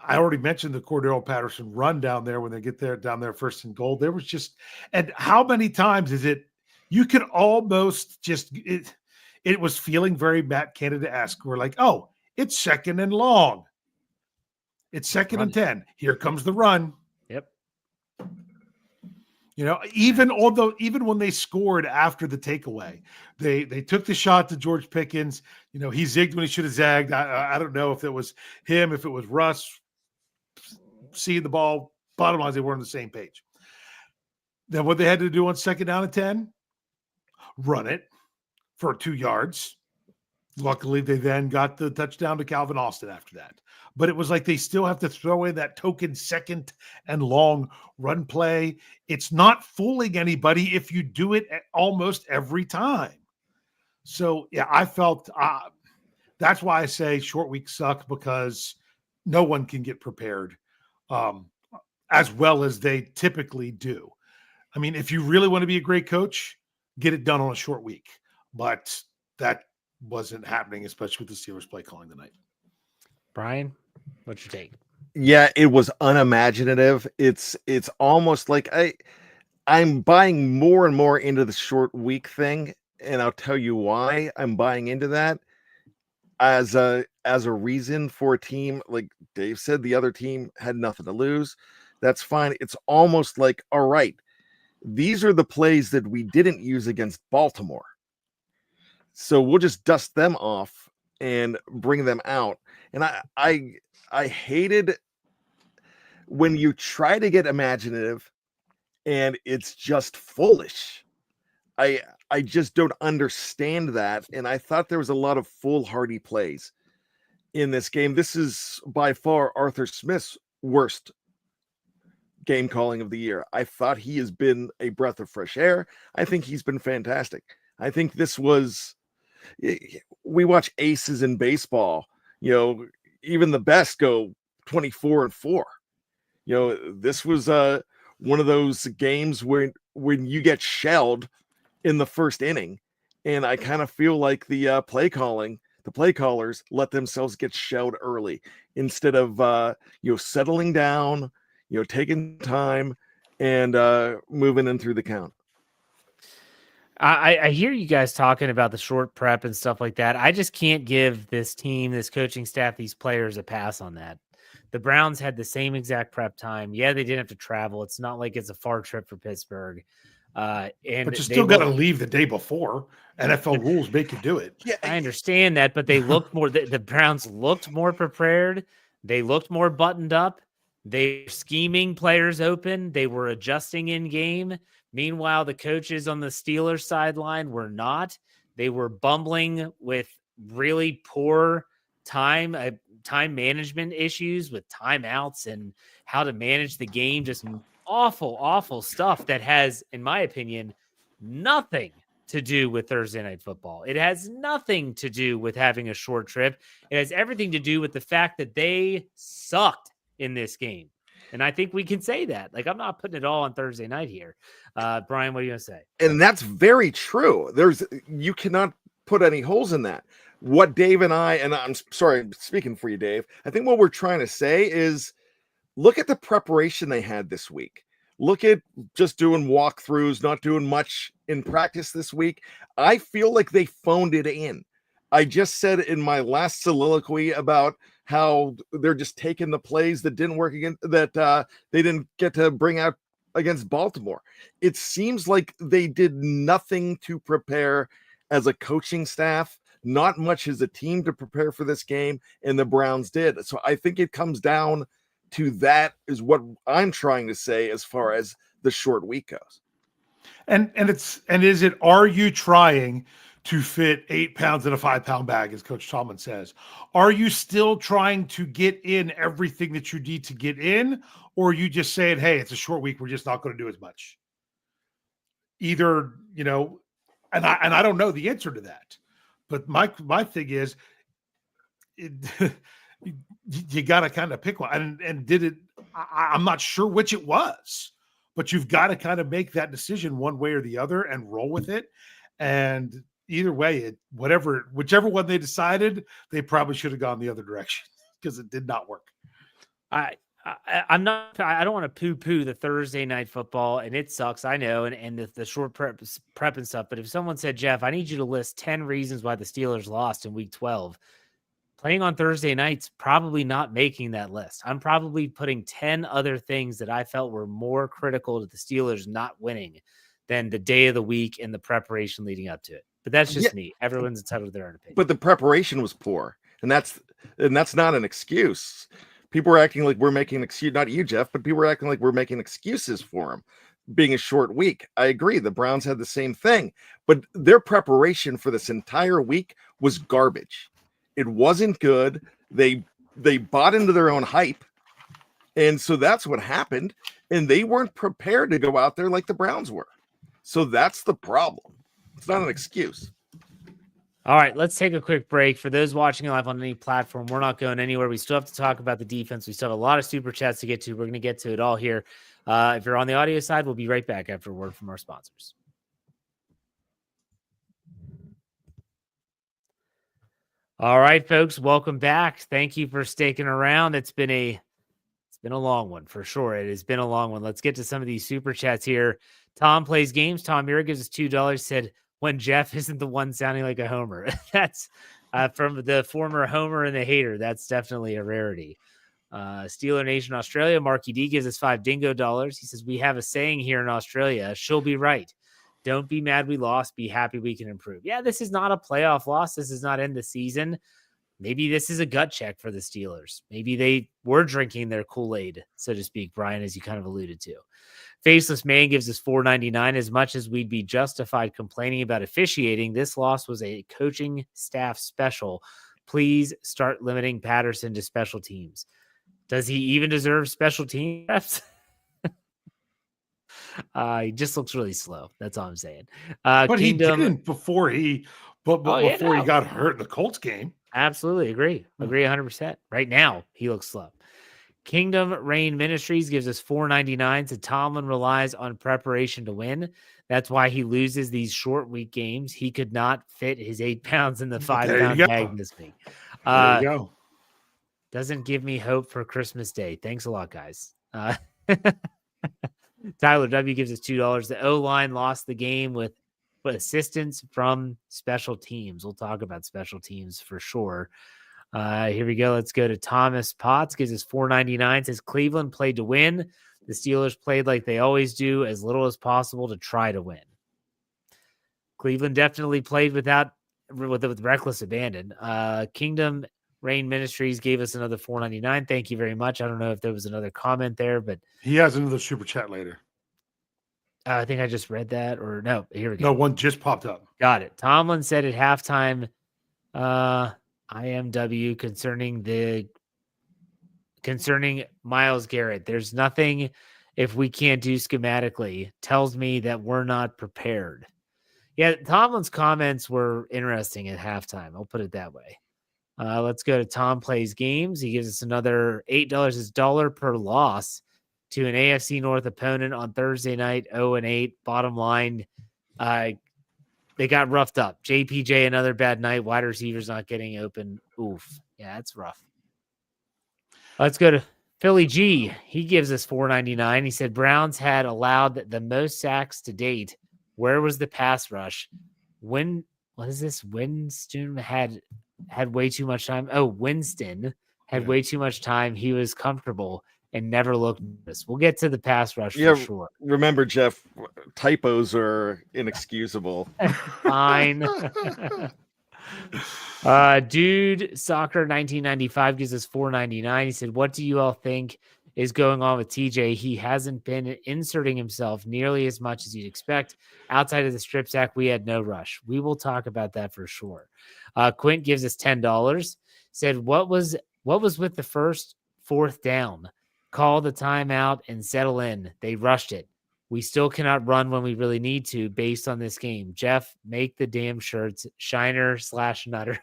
already mentioned the Cordero Patterson run down there when they get down there first and goal. There was just, and how many times is it? You could almost it was feeling very Matt Canada-esque. We're like, oh, it's second and long. It's second and 10. Here comes the run. Yep. Even when they scored after the takeaway, they took the shot to George Pickens. He zigged when he should have zagged. I don't know if it was him, if it was Russ seeing the ball. Bottom line, they were on the same page. Then what they had to do on second down and 10, run it for 2 yards. Luckily, they then got the touchdown to Calvin Austin after that. But it was like they still have to throw in that token second and long run play. It's not fooling anybody if you do it almost every time. So, yeah, I felt that's why I say short weeks suck, because no one can get prepared as well as they typically do. I mean, if you really want to be a great coach, get it done on a short week. But that wasn't happening, especially with the Steelers play calling tonight. Brian, what's your take? Yeah, it was unimaginative. It's almost like I'm buying more and more into the short week thing, and I'll tell you why I'm buying into that. As a reason for a team, like Dave said, the other team had nothing to lose. That's fine. It's almost like, all right, these are the plays that we didn't use against Baltimore, so we'll just dust them off and bring them out. And I hated when you try to get imaginative and it's just foolish. I I just don't understand that. And I thought there was a lot of foolhardy plays in this game. This is by far Arthur Smith's worst game calling of the year. I thought he has been a breath of fresh air. I think he's been fantastic. I think this was, we watch aces in baseball, even the best go 24-4. This was one of those games when you get shelled in the first inning, and I kind of feel like the play callers let themselves get shelled early instead of settling down, taking time and moving in through the count. I hear you guys talking about the short prep and stuff like that. I just can't give this team, this coaching staff, these players a pass on that. The Browns had the same exact prep time. Yeah, they didn't have to travel. It's not like it's a far trip for Pittsburgh. But you still got to leave the day before. NFL rules make you do it. Yeah, I understand that, but they looked more. The Browns looked more prepared. They looked more buttoned up. They were scheming players open. They were adjusting in game. Meanwhile, the coaches on the Steelers sideline were not. They were bumbling with really poor time management issues with timeouts and how to manage the game. Just awful stuff that has, in my opinion, nothing to do with Thursday Night Football. It has nothing to do with having a short trip. It has everything to do with the fact that they sucked in this game. And I think we can say that. Like, I'm not putting it all on Thursday night here. Brian, what are you going to say? And that's very true. You cannot put any holes in that. What Dave and I'm sorry, speaking for you, Dave, I think what we're trying to say is look at the preparation they had this week. Look at just doing walkthroughs, not doing much in practice this week. I feel like they phoned it in. I just said in my last soliloquy about how they're just taking the plays that didn't work against that they didn't get to bring out against Baltimore. It seems like they did nothing to prepare as a coaching staff, not much as a team to prepare for this game, and the Browns did. So I think it comes down to that is what I'm trying to say as far as the short week goes. Are you trying to fit 8 pounds in a 5-pound bag, as Coach Tomlin says? Are you still trying to get in everything that you need to get in, or are you just saying, hey, it's a short week, we're just not going to do as much? Either, and I don't know the answer to that, but my thing is, you got to kind of pick one. And did it? I'm not sure which it was, but you've got to kind of make that decision one way or the other and roll with it. And either way, whichever one they decided, they probably should have gone the other direction because it did not work. I don't want to poo-poo the Thursday Night Football, and it sucks, I know, and the short prep and stuff. But if someone said, Jeff, I need you to list 10 reasons why the Steelers lost in week 12, playing on Thursday night's probably not making that list. I'm probably putting 10 other things that I felt were more critical to the Steelers not winning than the day of the week and the preparation leading up to it. But that's just me. Everyone's entitled to their own opinion. But the preparation was poor, and that's not an excuse. People are acting like we're making an excuse, not you, Jeff, but people are acting like we're making excuses for him being a short week. I agree. The Browns had the same thing, but their preparation for this entire week was garbage. It wasn't good. They bought into their own hype, and so that's what happened, and they weren't prepared to go out there like the Browns were. So that's the problem. It's not an excuse. All right, let's take a quick break. For those watching live on any platform, we're not going anywhere. We still have to talk about the defense. We still have a lot of super chats to get to. We're going to get to it all here. If you're on the audio side, we'll be right back after a word from our sponsors. All right, folks, welcome back. Thank you for sticking around. It's been a long one for sure. It has been a long one. Let's get to some of these super chats here. Tom plays games. Tom Mira gives us $2. Said, when Jeff isn't the one sounding like a homer. That's from the former homer and the hater. That's definitely a rarity. Steeler Nation Australia. Marky D gives us $5 dingo. He says, we have a saying here in Australia. She'll be right. Don't be mad we lost. Be happy we can improve. Yeah, this is not a playoff loss. This is not end the season. Maybe this is a gut check for the Steelers. Maybe they were drinking their Kool-Aid, so to speak, Brian, as you kind of alluded to. Faceless Man gives us $4.99. As much as we'd be justified complaining about officiating, this loss was a coaching staff special. Please start limiting Patterson to special teams. Does he even deserve special team reps? He just looks really slow. That's all I'm saying. But Kingdom, he didn't before he before he got hurt in the Colts game. Absolutely agree. Agree 100%. Right now, he looks slow. Kingdom Reign Ministries gives us $4.99. So Tomlin relies on preparation to win. That's why he loses these short week games. He could not fit his 8 pounds in the 5-pound bag this week. There you go. Doesn't give me hope for Christmas Day. Thanks a lot, guys. Tyler W gives us $2. The O-line lost the game with assistance from special teams. We'll talk about special teams for sure. Here we go. Let's go to Thomas Potts. Gives us $4.99. Says Cleveland played to win. The Steelers played like they always do, as little as possible to try to win. Cleveland definitely played with reckless abandon. Kingdom Reign Ministries gave us another $4.99. Thank you very much. I don't know if there was another comment there, but he has another super chat later. I think I just read that, or no, here we go. No, one just popped up. Got it. Tomlin said at halftime, IMW concerning Myles Garrett. There's nothing if we can't do schematically. Tells me that we're not prepared. Yeah, Tomlin's comments were interesting at halftime. I'll put it that way. Let's go to Tom Plays Games. He gives us another $8. His dollar per loss to an AFC North opponent on Thursday night, 0-8. Bottom line, they got roughed up. JPJ, another bad night. Wide receivers not getting open. Oof. Yeah, that's rough. Let's go to Philly G. He gives us $4.99. He said Browns had allowed the most sacks to date. Where was the pass rush? What is this? Winston had way too much time. Oh, Winston had way too much time. He was comfortable and never looked nervous. We'll get to the pass rush for sure. Remember, Jeff, typos are inexcusable. Fine. Dude, Soccer 1995 gives us $4.99. He said, what do you all think is going on with TJ? He hasn't been inserting himself nearly as much as you'd expect. Outside of the strip sack, we had no rush. We will talk about that for sure. Quint gives us $10. Said, what was with the first 4th down? Call the timeout and settle in. They rushed it. We still cannot run when we really need to based on this game. Jeff, make the damn shirts Shiner/Nutter.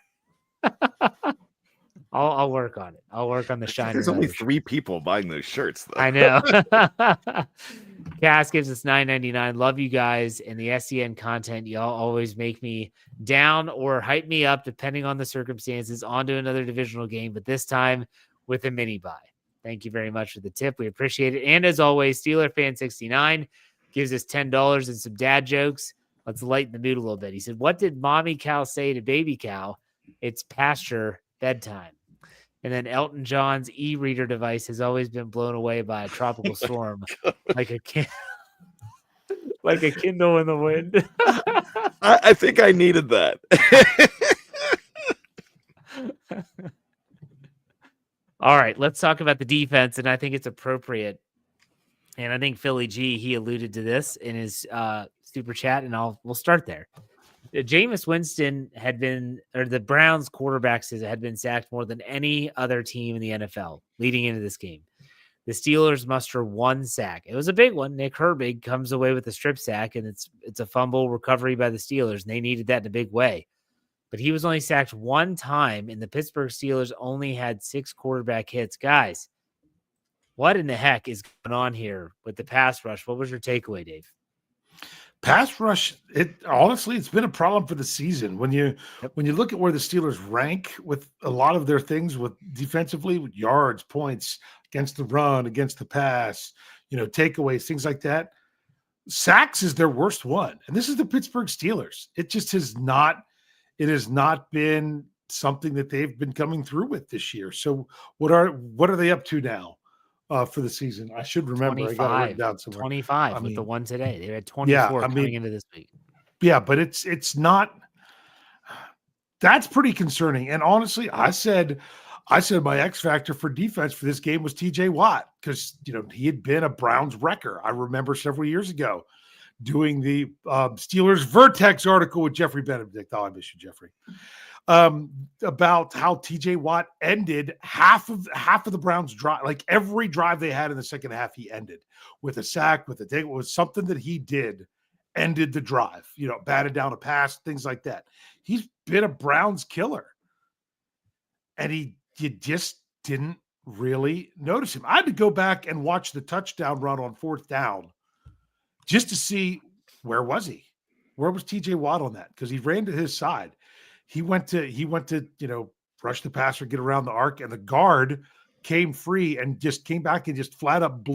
I'll work on it. I'll work on the Shiner. There's only 3 people buying those shirts, though. I know. Cass gives us $9.99. Love you guys and the SCN content. Y'all always make me down or hype me up, depending on the circumstances, onto another divisional game, but this time with a mini buy. Thank you very much for the tip. We appreciate it. And as always, Steeler Fan 69 gives us $10 and some dad jokes. Let's lighten the mood a little bit. He said, what did mommy cow say to baby cow? It's pasture bedtime. And then Elton John's e-reader device has always been blown away by a tropical storm, like a Kindle in the wind. I think I needed that. All right, let's talk about the defense, and I think it's appropriate. And I think Philly G, he alluded to this in his super chat, and we'll start there. Jameis Winston the Browns quarterbacks had been sacked more than any other team in the NFL leading into this game. The Steelers muster 1 sack. It was a big one. Nick Herbig comes away with a strip sack, and it's a fumble recovery by the Steelers, and they needed that in a big way. But he was only sacked 1 time, and the Pittsburgh Steelers only had 6 quarterback hits. Guys, what in the heck is going on here with the pass rush? What was your takeaway, Dave? Pass rush, it's been a problem for the season. When you look at where the Steelers rank with a lot of their things with defensively, with yards, points, against the run, against the pass, takeaways, things like that, sacks is their worst one. And this is the Pittsburgh Steelers. It has not been something that they've been coming through with this year. So what are they up to now for the season? I should remember. 25, I got it written down somewhere. 25 with the one today. They had 24 coming into this week. Yeah, but it's not. That's pretty concerning. And honestly, I said I said my X factor for defense for this game was TJ Watt because, he had been a Browns wrecker. I remember several years ago doing the Steelers Vertex article with Jeffrey Benedict. Oh, I miss you, Jeffrey. About how TJ Watt ended half of the Browns drive. Like every drive they had in the second half, he ended with a sack, with a dig. It was something that he did, ended the drive, batted down a pass, things like that. He's been a Browns killer. And you just didn't really notice him. I had to go back and watch the touchdown run on 4th down just to see where was he? Where was TJ Watt on that? Because he ran to his side. He went to rush the passer, get around the arc, and the guard came free and just came back and just flat up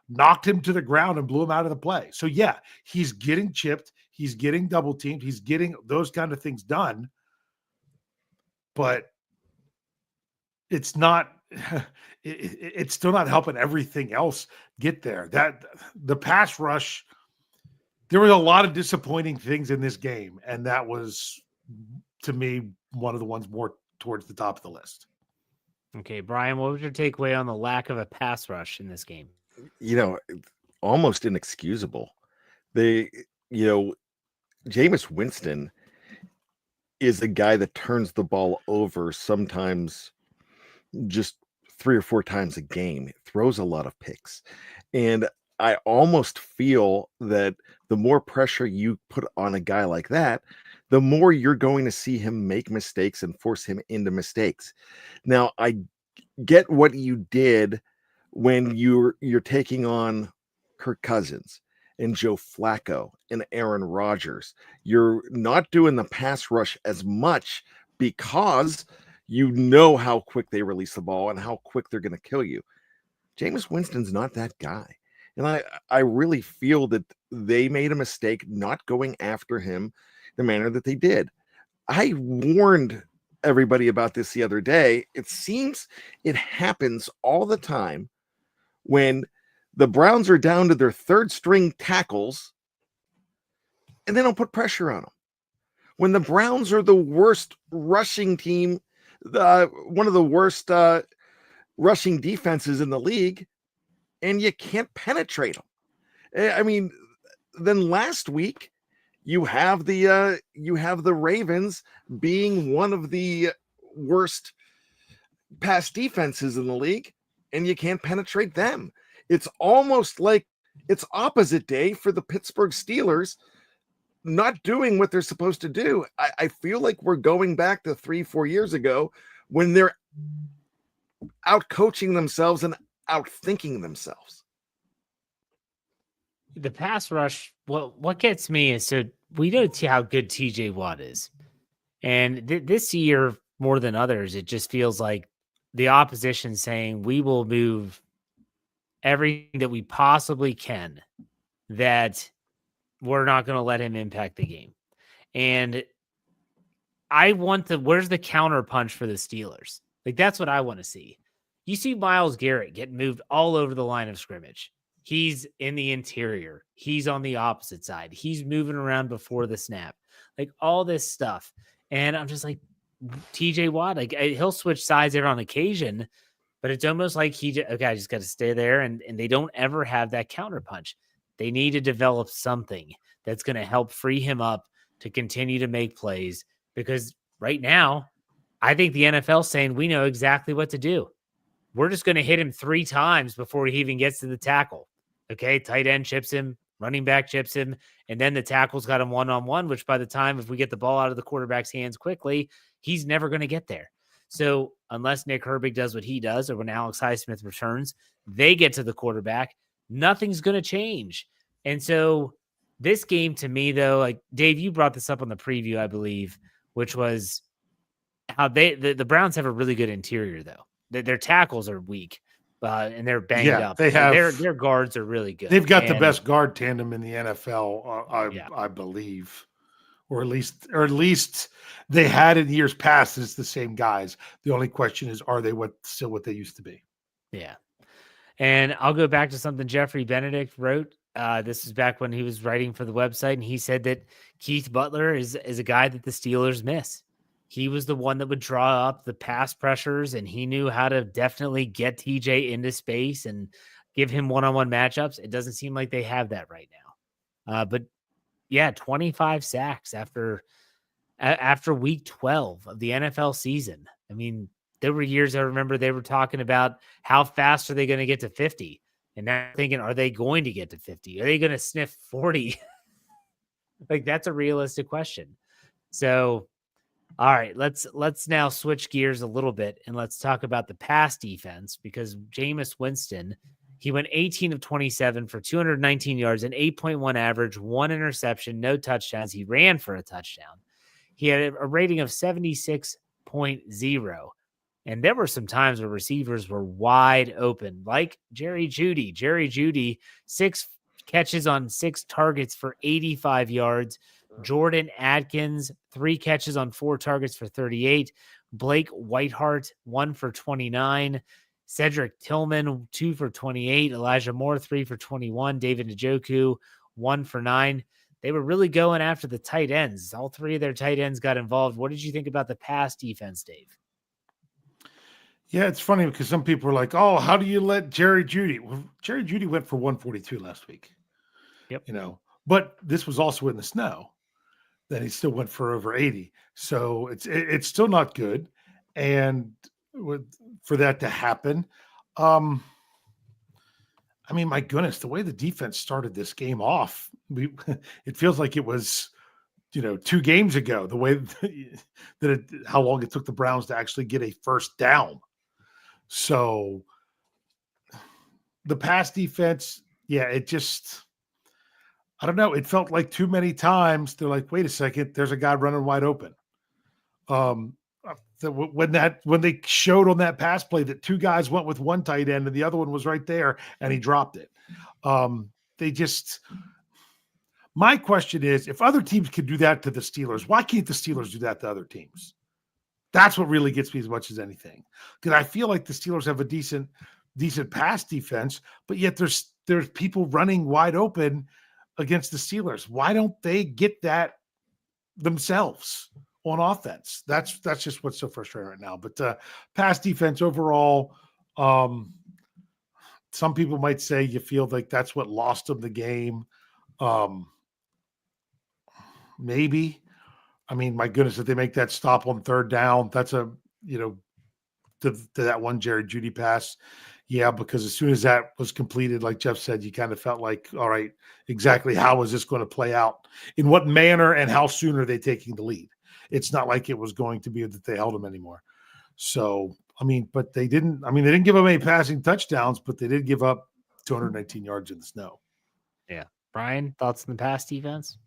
knocked him to the ground and blew him out of the play. So yeah, he's getting chipped, he's getting double teamed, he's getting those kind of things done, but it's not. It's still not helping everything else get there. That the pass rush, there were a lot of disappointing things in this game, and that was, to me, one of the ones more towards the top of the list. Okay, Brian, what was your takeaway on the lack of a pass rush in this game? Almost inexcusable. Jameis Winston is a guy that turns the ball over sometimes just 3 or 4 times a game, throws a lot of picks. And I almost feel that the more pressure you put on a guy like that, the more you're going to see him make mistakes and force him into mistakes. Now, I get what you did when you're taking on Kirk Cousins and Joe Flacco and Aaron Rodgers. You're not doing the pass rush as much because you know how quick they release the ball and how quick they're going to kill you. Jameis Winston's not that guy. And I really feel that they made a mistake not going after him the manner that they did. I warned everybody about this the other day. It seems it happens all the time when the Browns are down to their 3rd string tackles and they don't put pressure on them. When the Browns are the worst rushing team, one of the worst rushing defenses in the league, and you can't penetrate them. I mean, then last week you have the Ravens being one of the worst pass defenses in the league, and you can't penetrate them. It's almost like it's opposite day for the Pittsburgh Steelers not doing what they're supposed to do. I feel like we're going back to 3-4 years ago when they're out coaching themselves and out thinking themselves. The pass rush, what gets me is, so we know how good TJ Watt is. And this year, more than others, it just feels like the opposition saying, we will move everything that we possibly can, that we're not going to let him impact the game. And I want where's the counter punch for the Steelers? Like, that's what I want to see. You see Myles Garrett get moved all over the line of scrimmage. He's in the interior. He's on the opposite side. He's moving around before the snap. Like, all this stuff. And I'm just like, TJ Watt, like, he'll switch sides there on occasion, but it's almost like I just got to stay there. And they don't ever have that counter punch. They need to develop something that's going to help free him up to continue to make plays, because right now, I think the NFL's saying we know exactly what to do. We're just going to hit him 3 times before he even gets to the tackle. Okay, tight end chips him, running back chips him, and then the tackle's got him one-on-one, which by the time, if we get the ball out of the quarterback's hands quickly, he's never going to get there. So unless Nick Herbig does what he does, or when Alex Highsmith returns, they get to the quarterback, nothing's going to change. And so this game, to me, though, like, Dave, you brought this up on the preview, I believe, which was how the Browns have a really good interior, though. Their tackles are weak, and they're banged up. They have, their guards are really good. They've got the best guard tandem in the NFL, I believe, or at least they had in years past. It's the same guys. The only question is, are they still what they used to be? Yeah. And I'll go back to something Jeffrey Benedict wrote. This is back when he was writing for the website, and he said that Keith Butler is a guy that the Steelers miss. he was the one that would draw up the pass pressures, and he knew how to definitely get TJ into space and give him one-on-one matchups. It doesn't seem like they have that right now. But yeah, 25 sacks after week 12 of the NFL season. I mean, there were years I remember they were talking about how fast are they going to get to 50? And now thinking, are they going to get to 50? Are they going to sniff 40? Like, that's a realistic question. So, all right, let's now switch gears a little bit and let's talk about the pass defense, because Jameis Winston, he went 18 of 27 for 219 yards, an 8.1 average, 1 interception, no touchdowns. He ran for a touchdown. He had a rating of 76.0. And there were some times where receivers were wide open, like Jerry Jeudy. Jerry Jeudy, 6 catches on 6 targets for 85 yards. Jordan Atkins, 3 catches on 4 targets for 38. Blake Whiteheart, 1 for 29. Cedric Tillman, 2 for 28. Elijah Moore, 3 for 21. David Njoku, 1 for 9. They were really going after the tight ends. All 3 of their tight ends got involved. What did you think about the pass defense, Dave? Yeah, it's funny because some people are like, oh, how do you let Jerry Jeudy? Well, Jerry Jeudy went for 142 last week. Yep. But this was also in the snow. Then he still went for over 80. So it's still not good. And for that to happen, I mean, my goodness, the way the defense started this game off, it feels like it was, 2 games ago, the way how long it took the Browns to actually get a first down. So the pass defense, yeah, it just, I don't know. It felt like too many times they're like, wait a second, there's a guy running wide open. When they showed on that pass play that 2 guys went with one tight end and the other one was right there and he dropped it. My question is, if other teams can do that to the Steelers, why can't the Steelers do that to other teams? That's what really gets me as much as anything. Because I feel like the Steelers have a decent pass defense, but yet there's people running wide open against the Steelers. Why don't they get that themselves on offense? That's just what's so frustrating right now. But pass defense overall, some people might say you feel like that's what lost them the game. Maybe. I mean, my goodness, if they make that stop on 3rd down, that's to that one Jerry Jeudy pass. Yeah, because as soon as that was completed, like Jeff said, you kind of felt like, all right, exactly how is this going to play out? In what manner and how soon are they taking the lead? It's not like it was going to be that they held them anymore. So, I mean, but they didn't give them any passing touchdowns, but they did give up 219 yards in the snow. Yeah. Brian, thoughts on the pass defense?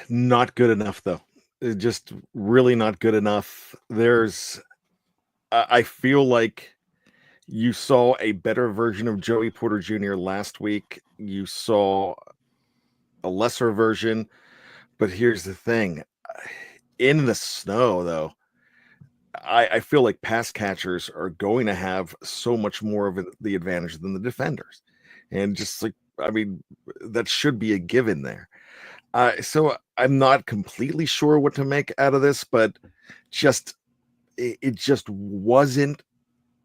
Not good enough, though. Just really not good enough. I feel like you saw a better version of Joey Porter Jr. last week. You saw a lesser version, but here's the thing. In the snow, though, I feel like pass catchers are going to have so much more of the advantage than the defenders. And just like, I mean, that should be a given there. So I'm not completely sure what to make out of this, but it just wasn't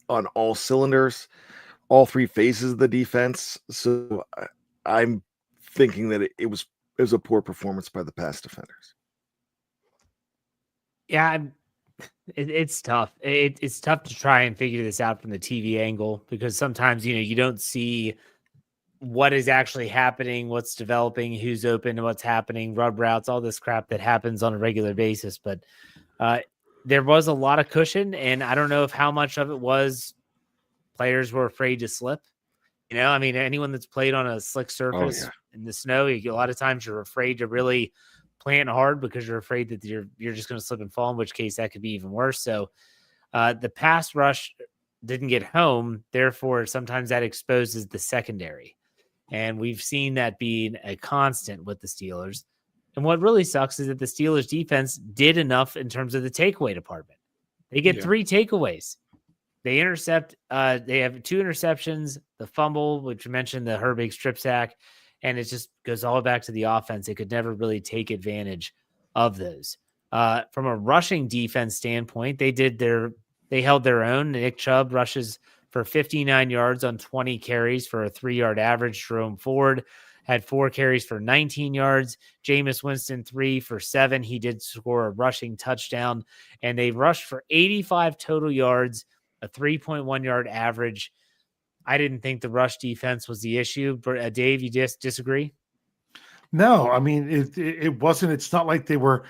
on all cylinders, all 3 phases of the defense. So I'm thinking that it was a poor performance by the pass defenders. Yeah, it's tough. It's tough to try and figure this out from the TV angle, because sometimes, you don't see what is actually happening, what's developing, who's open, what's happening, rub routes, all this crap that happens on a regular basis. But there was a lot of cushion, and I don't know if how much of it was players were afraid to slip. I mean, anyone that's played on a slick surface in the snow, a lot of times you're afraid to really plant hard because you're afraid that you're just going to slip and fall, in which case that could be even worse. So the pass rush didn't get home. Therefore, sometimes that exposes the secondary. And we've seen that being a constant with the Steelers. And what really sucks is that the Steelers defense did enough in terms of the takeaway department. They get 3 takeaways. They intercept. They have 2 interceptions, the fumble, which you mentioned, the Herbig strip sack, and it just goes all back to the offense. They could never really take advantage of those. From a rushing defense standpoint, they held their own. Nick Chubb rushes for 59 yards on 20 carries for a 3-yard average. Jerome Ford had 4 carries for 19 yards. Jameis Winston 3 for 7. He did score a rushing touchdown, and they rushed for 85 total yards, a 3.1 yard average. I didn't think the rush defense was the issue. But Dave, you disagree? No, I mean it wasn't. It's not like they were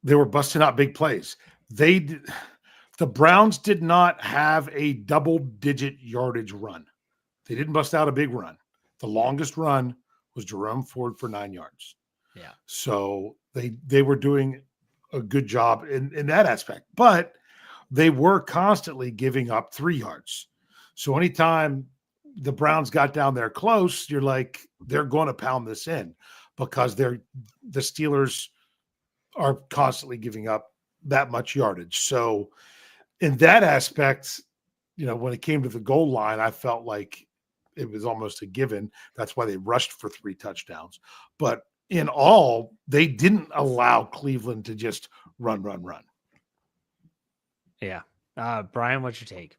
busting out big plays. The Browns did not have a double-digit yardage run. They didn't bust out a big run. The longest run was Jerome Ford for 9 yards. Yeah. So they were doing a good job in that aspect, but they were constantly giving up 3 yards. So anytime the Browns got down there close, you're like, they're going to pound this in because the Steelers are constantly giving up that much yardage. So in that aspect, when it came to the goal line, I felt like it was almost a given. That's why they rushed for 3 touchdowns. But in all, they didn't allow Cleveland to just run. Yeah. Brian, what's your take?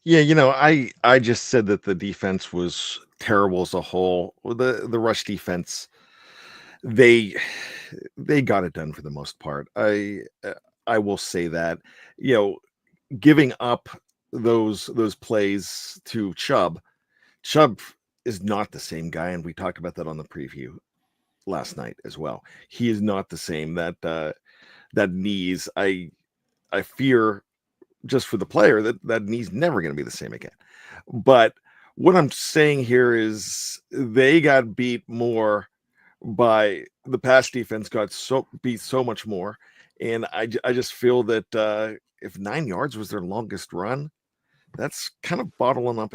Yeah, I just said that the defense was terrible as a whole. The rush defense, they got it done for the most part. I will say that, giving up those plays to Chubb is not the same guy, and we talked about that on the preview last night as well. He is not the same. That knees, I fear just for the player that knee's never going to be the same again. But what I'm saying here is they got beat more by the pass defense, beat so much more, and I just feel that if 9 yards was their longest run, that's kind of bottling up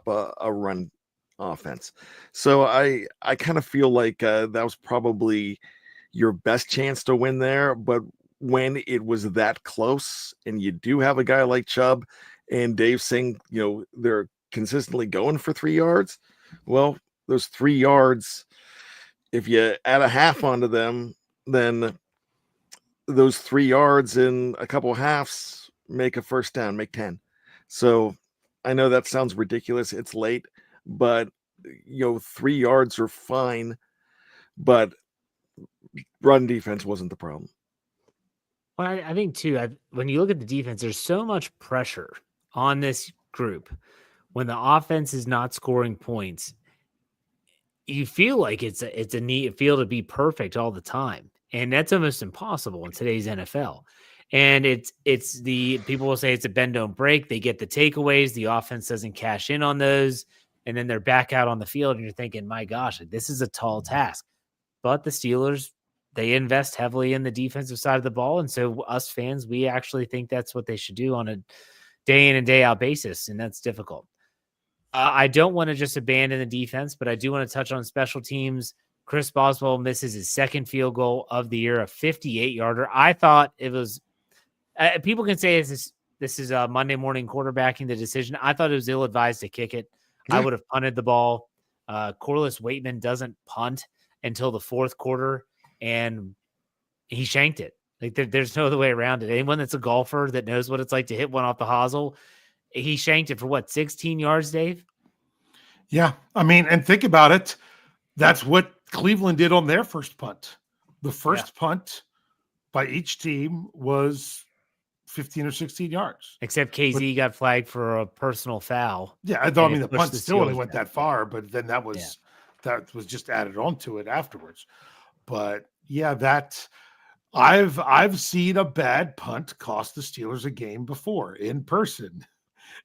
a run offense. So I kind of feel like that was probably your best chance to win there. But when it was that close, and you do have a guy like Chubb and Dave saying, they're consistently going for 3 yards. Well, those 3 yards, if you add a half onto them, then those 3 yards in a couple halves make a first down, make 10. So I know that sounds ridiculous. It's late, but 3 yards are fine, but run defense wasn't the problem. Well, I think too, when you look at the defense, there's so much pressure on this group. When the offense is not scoring points, you feel like it's a neat field to be perfect all the time. And that's almost impossible in today's NFL. And it's the people will say it's a bend don't break. They get the takeaways. The offense doesn't cash in on those. And then they're back out on the field and you're thinking, my gosh, this is a tall task. But the Steelers, they invest heavily in the defensive side of the ball. And so us fans, we actually think that's what they should do on a day in and day out basis. And that's difficult. I don't want to just abandon the defense, but I do want to touch on special teams. Chris Boswell misses his second field goal of the year, a 58-yarder. I thought it was people can say this is Monday morning quarterbacking the decision. I thought it was ill-advised to kick it. Yeah. I would have punted the ball. Corliss Waitman doesn't punt until the fourth quarter, and he shanked it. Like there's no other way around it. Anyone that's a golfer that knows what it's like to hit one off the hosel, he shanked it for 16 yards, Dave? Yeah. I mean, and think about it. That's what Cleveland did on their first punt. The first punt by each team was 15 or 16 yards. Except KZ got flagged for a personal foul. Yeah, I mean, the punt still only went that far, but then that was just added onto it afterwards. But yeah, I've seen a bad punt cost the Steelers a game before in person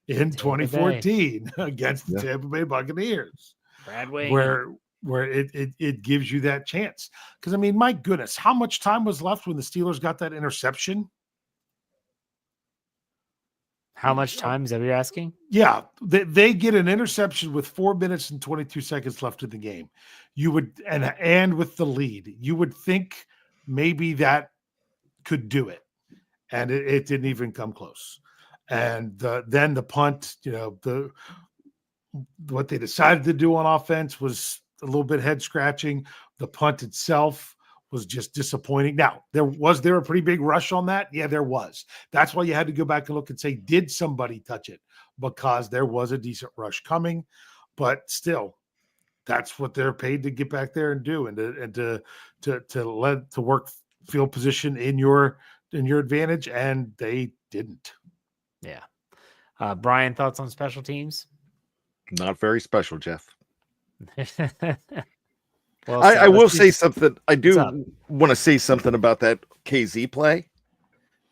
in 2014 against the Tampa Bay Buccaneers. Brad Wayne. Where it gives you that chance. Because, I mean, my goodness, how much time was left when the Steelers got that interception? How much time is that you're asking? Yeah, they get an interception with 4 minutes and 22 seconds left in the game. You would and with the lead, you would think maybe that could do it, and it didn't even come close. And then the punt, what they decided to do on offense was a little bit head scratching. The punt itself was just disappointing. Now, was there a pretty big rush on that? Yeah, there was. That's why you had to go back and look and say, did somebody touch it? Because there was a decent rush coming, but still, that's what they're paid to get back there and do, and to work field position in your advantage, and they didn't. Yeah. Brian, thoughts on special teams? Not very special, Jeff. Well, I will say something. I do want to say something about that KZ play.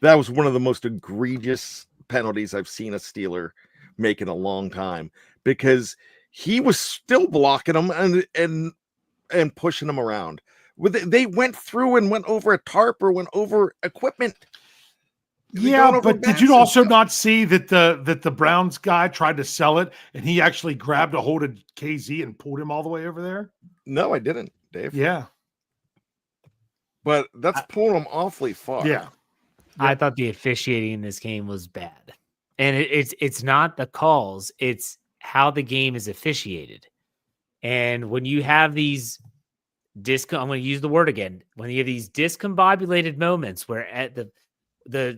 That was one of the most egregious penalties I've seen a Steeler make in a long time, because he was still blocking them and pushing them around. They went through and went over a tarp or went over equipment. Yeah, but did you also not see that the Browns guy tried to sell it and he actually grabbed a hold of KZ and pulled him all the way over there? No, I didn't, Dave. Yeah. But that's pulling them awfully far. Yeah. I thought the officiating in this game was bad. And it's not the calls, it's how the game is officiated. And when you have these I'm going to use the word again. When you have these discombobulated moments where at the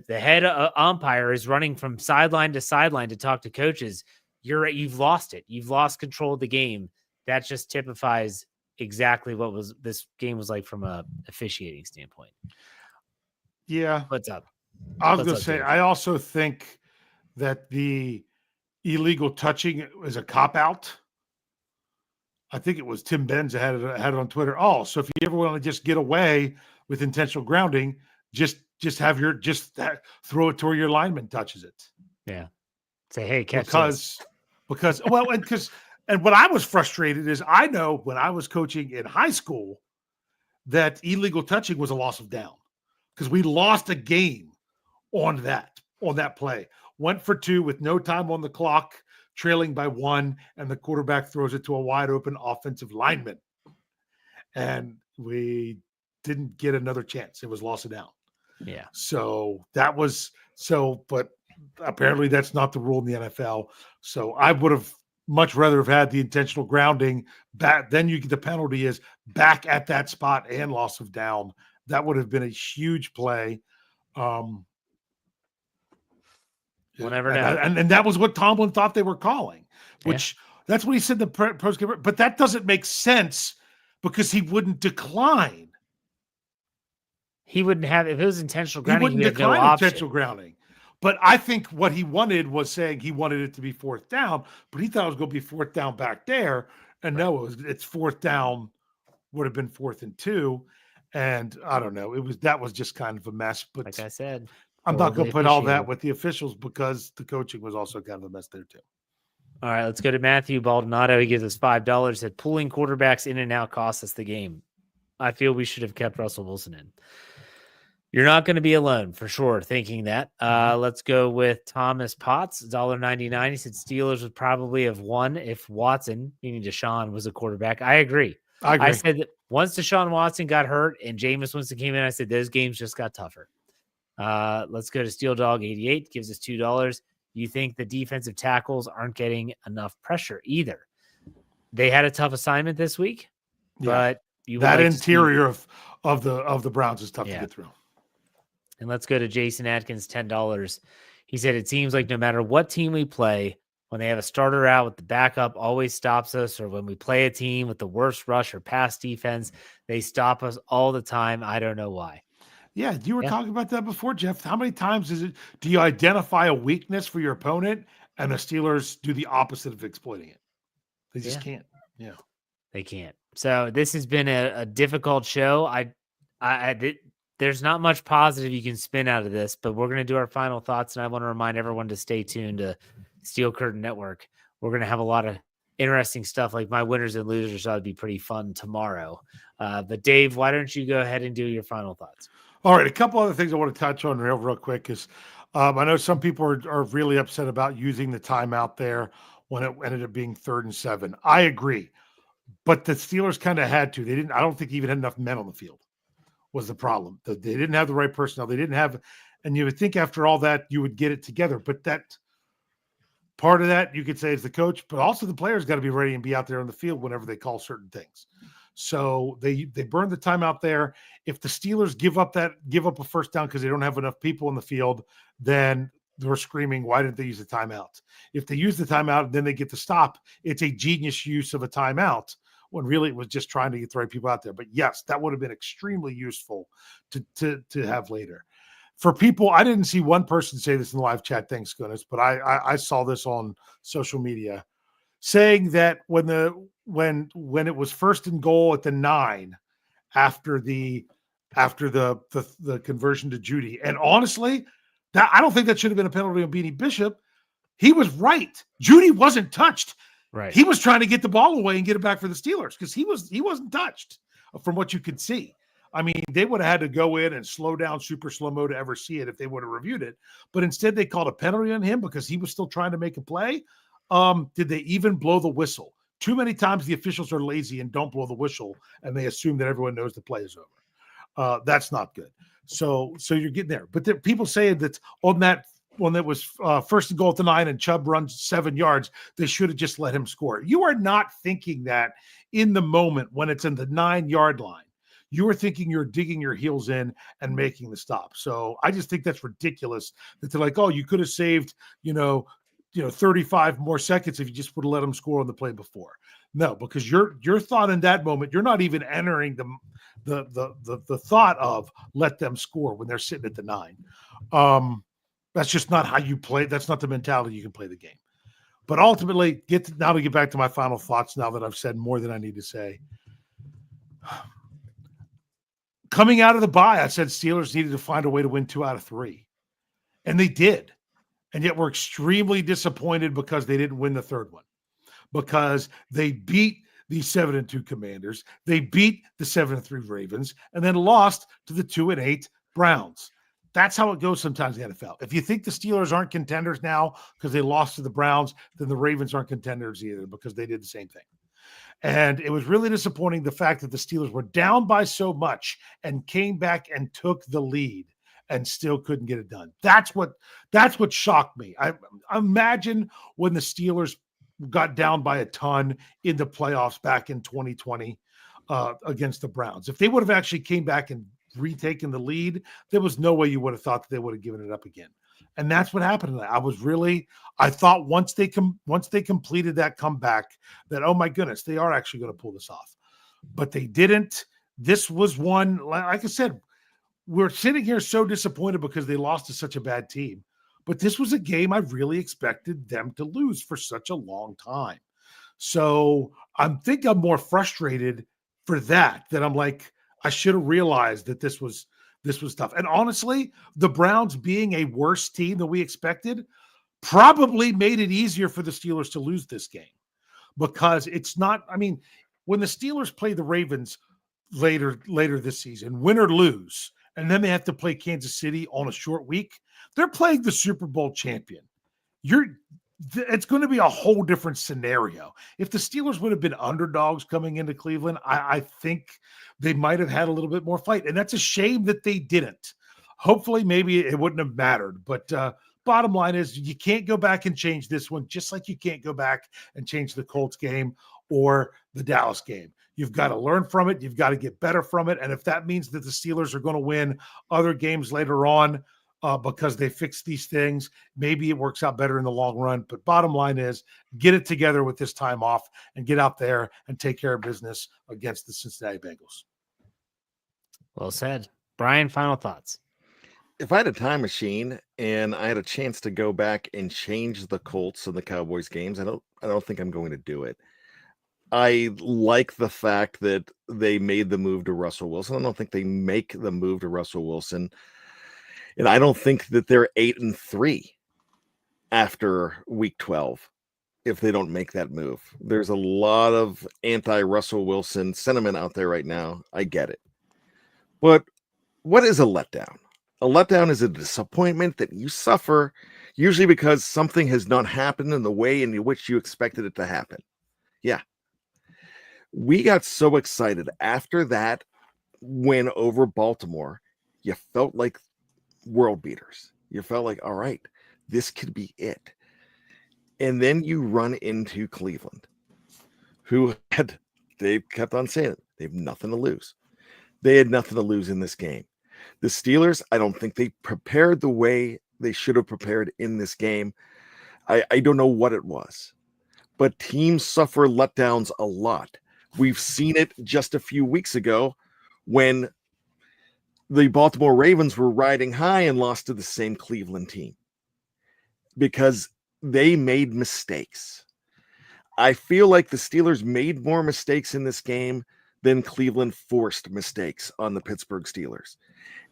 head umpire is running from sideline to sideline to talk to coaches, you've lost it. You've lost control of the game. That just typifies exactly what this game was like from a officiating standpoint. Yeah. What's up? I was going to say, I also think that the illegal touching is a cop-out. I think it was Tim Benz that had it on Twitter. Oh, so if you ever want to just get away with intentional grounding, just throw it to where your lineman touches it. Yeah. Say, hey, catch because well, and what I was frustrated is, I know when I was coaching in high school that illegal touching was a loss of down, because we lost a game on that play. Went for 2 with no time on the clock, trailing by 1, and the quarterback throws it to a wide open offensive lineman. And we didn't get another chance. It was loss of down. Yeah. So but apparently that's not the rule in the NFL. So I would have much rather have had the intentional grounding back. Then you get the penalty is back at that spot and loss of down. That would have been a huge play. We'll never know. And that was what Tomlin thought they were calling, which that's what he said in the post-game. But that doesn't make sense, because he wouldn't decline. He wouldn't have, if it was intentional grounding, he wouldn't decline intentional grounding. But I think what he wanted was saying he wanted it to be 4th down, but he thought it was going to be 4th down back there. And no, it's 4th down, would have been 4th and 2. And I don't know. That was just kind of a mess. But like I said, I'm not going to put all that with the officials, because the coaching was also kind of a mess there too. All right, let's go to Matthew Baldonado. He gives us $5. Said pulling quarterbacks in and out costs us the game. I feel we should have kept Russell Wilson in. You're not going to be alone, for sure, thinking that. Let's go with Thomas Potts, $1.99. He said Steelers would probably have won if Watson, meaning Deshaun, was a quarterback. I agree. I said that once Deshaun Watson got hurt and Jameis Winston came in, I said those games just got tougher. Let's go to Steel Dog 88. Gives us $2. You think the defensive tackles aren't getting enough pressure either? They had a tough assignment this week, but that interior of the Browns is tough to get through. And let's go to Jason Atkins, $10. He said, it seems like no matter what team we play, when they have a starter out with the backup always stops us, or when we play a team with the worst rush or pass defense, they stop us all the time. I don't know why. Yeah, you were talking about that before, Jeff. How many times do you identify a weakness for your opponent and the Steelers do the opposite of exploiting it? They just can't. Yeah. They can't. So this has been a difficult show. There's not much positive you can spin out of this, but we're going to do our final thoughts, and I want to remind everyone to stay tuned to Steel Curtain Network. We're going to have a lot of interesting stuff, like my winners and losers. That would be pretty fun tomorrow. But Dave, why don't you go ahead and do your final thoughts? All right, a couple other things I want to touch on real quick is I know some people are really upset about using the timeout there when it ended up being 3rd and 7. I agree, but the Steelers kind of had to. They didn't. I don't think even had enough men on the field. Was the problem. They didn't have the right personnel. They didn't have, and you would think after all that you would get it together. But that part of that you could say is the coach, but also the players got to be ready and be out there on the field whenever they call certain things. So they burned the timeout there. If the Steelers give up a first down because they don't have enough people in the field, then they're screaming, why didn't they use the timeout? If they use the timeout and then they get the stop, it's a genius use of a timeout when really it was just trying to get the right people out there. But yes, that would have been extremely useful to have later. For people, I didn't see one person say this in the live chat, thanks goodness, but I saw this on social media saying that when it was first and goal at the 9 after the conversion to Judy, and honestly, that I don't think that should have been a penalty on Beanie Bishop. He was right. Judy wasn't touched. Right. He was trying to get the ball away and get it back for the Steelers because he wasn't touched from what you could see. I mean, they would have had to go in and slow down super slow-mo to ever see it if they would have reviewed it. But instead, they called a penalty on him because he was still trying to make a play. Did they even blow the whistle? Too many times the officials are lazy and don't blow the whistle, and they assume that everyone knows the play is over. That's not good. So you're getting there. But people saying that on that one that was first and goal at the 9 and Chubb runs 7 yards, they should have just let him score. You are not thinking that in the moment when it's in the 9-yard line. You are thinking you're digging your heels in and making the stop. So I just think that's ridiculous that they're like, oh, you could have saved, 35 more seconds if you just would have let them score on the play before. No, because your thought in that moment, you're not even entering the thought of let them score when they're sitting at the 9. That's just not how you play. That's not the mentality you can play the game. But ultimately, now to get back to my final thoughts now that I've said more than I need to say. Coming out of the bye, I said Steelers needed to find a way to win 2 out of 3. And they did. And yet we're extremely disappointed because they didn't win the third one. Because they beat the 7-2 Commanders. They beat the 7-3 Ravens and then lost to the 2-8 Browns. That's how it goes sometimes in the NFL. If you think the Steelers aren't contenders now because they lost to the Browns, then the Ravens aren't contenders either because they did the same thing. And it was really disappointing the fact that the Steelers were down by so much and came back and took the lead and still couldn't get it done. That's what shocked me. I imagine when the Steelers got down by a ton in the playoffs back in 2020 against the Browns. If they would have actually came back and retaken the lead, there was no way you would have thought that they would have given it up again. And that's what happened. I thought once they completed that comeback that, oh my goodness, they are actually going to pull this off. But they didn't. This was one, like I said, we're sitting here so disappointed because they lost to such a bad team. But this was a game I really expected them to lose for such a long time. So I'm more frustrated for that I'm like, I should have realized that this was tough. And honestly, the Browns being a worse team than we expected probably made it easier for the Steelers to lose this game because it's not, I mean, when the Steelers play the Ravens later this season, win or lose, and then they have to play Kansas City on a short week, they're playing the Super Bowl champion. It's going to be a whole different scenario. If the Steelers would have been underdogs coming into Cleveland, I think they might have had a little bit more fight. And that's a shame that they didn't. Hopefully, maybe it wouldn't have mattered. But bottom line is you can't go back and change this one, just like you can't go back and change the Colts game or the Dallas game. You've got to learn from it. You've got to get better from it. And if that means that the Steelers are going to win other games later on, because they fix these things, maybe it works out better in the long run. But bottom line is get it together with this time off and get out there and take care of business against the Cincinnati Bengals. Well said. Brian, final thoughts. If I had a time machine and I had a chance to go back and change the Colts and the Cowboys games, I don't think I'm going to do it. I like the fact that they made the move to Russell Wilson. I don't think they make the move to Russell Wilson. And I don't think that they're 8-3 after week 12 if they don't make that move. There's a lot of anti-Russell Wilson sentiment out there right now. I get it. But what is a letdown? A letdown is a disappointment that you suffer, usually because something has not happened in the way in which you expected it to happen. Yeah. We got so excited after that win over Baltimore. You felt like world beaters. You felt like, all right, this could be it. And then you run into Cleveland, who they kept on saying it. They have nothing to lose. They had nothing to lose in this game. The Steelers, I don't think they prepared the way they should have prepared in this game. I don't know what it was, but teams suffer letdowns a lot. We've seen it just a few weeks ago when the Baltimore Ravens were riding high and lost to the same Cleveland team because they made mistakes. I feel like the Steelers made more mistakes in this game than Cleveland forced mistakes on the Pittsburgh Steelers.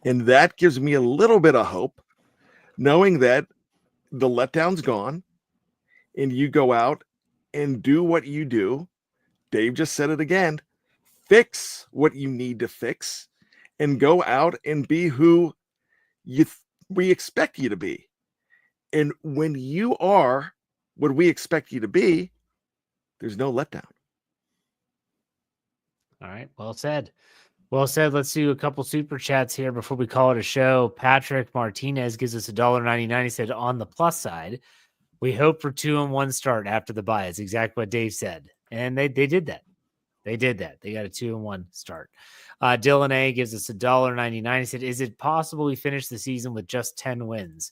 And that gives me a little bit of hope, knowing that the letdown's gone and you go out and do what you do. Dave just said it again. Fix what you need to fix and go out and be who we expect you to be. And when you are what we expect you to be, there's no letdown. All right. Well said. Well said. Let's do a couple super chats here before we call it a show. Patrick Martinez gives us $1.99. He said, on the plus side, we hope for 2-1 start after the bye. It's exactly what Dave said. And they did that. They did that. They got a 2-1 start. Dylan A gives us $1.99. He said, is it possible we finish the season with just 10 wins?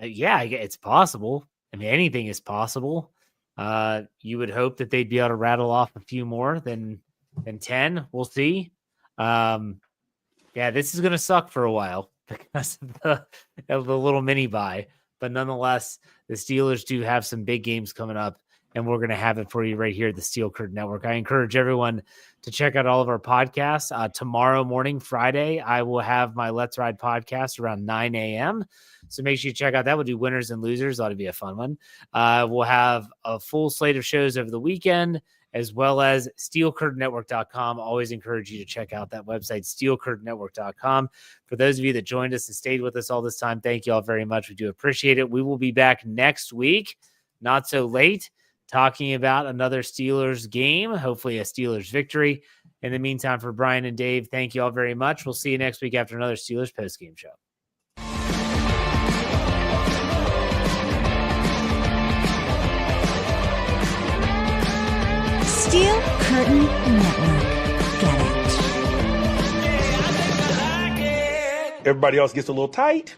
Yeah, it's possible. I mean, anything is possible. You would hope that they'd be able to rattle off a few more than 10. We'll see. Yeah, this is going to suck for a while because of the little mini bye. But nonetheless, the Steelers do have some big games coming up, and we're going to have it for you right here at the Steel Curtain Network. I encourage everyone to check out all of our podcasts. Tomorrow morning, Friday, I will have my Let's Ride podcast around 9 a.m. So make sure you check out that. We'll do winners and losers. Ought to be a fun one. We'll have a full slate of shows over the weekend, as well as steelcurtainnetwork.com. Always encourage you to check out that website, steelcurtainnetwork.com. For those of you that joined us and stayed with us all this time, thank you all very much. We do appreciate it. We will be back next week, not so late, talking about another Steelers game, hopefully a Steelers victory. In the meantime, for Bryan and Dave, thank you all very much. We'll see you next week after another Steelers postgame show. Steel Curtain Network. Get it. Everybody else gets a little tight.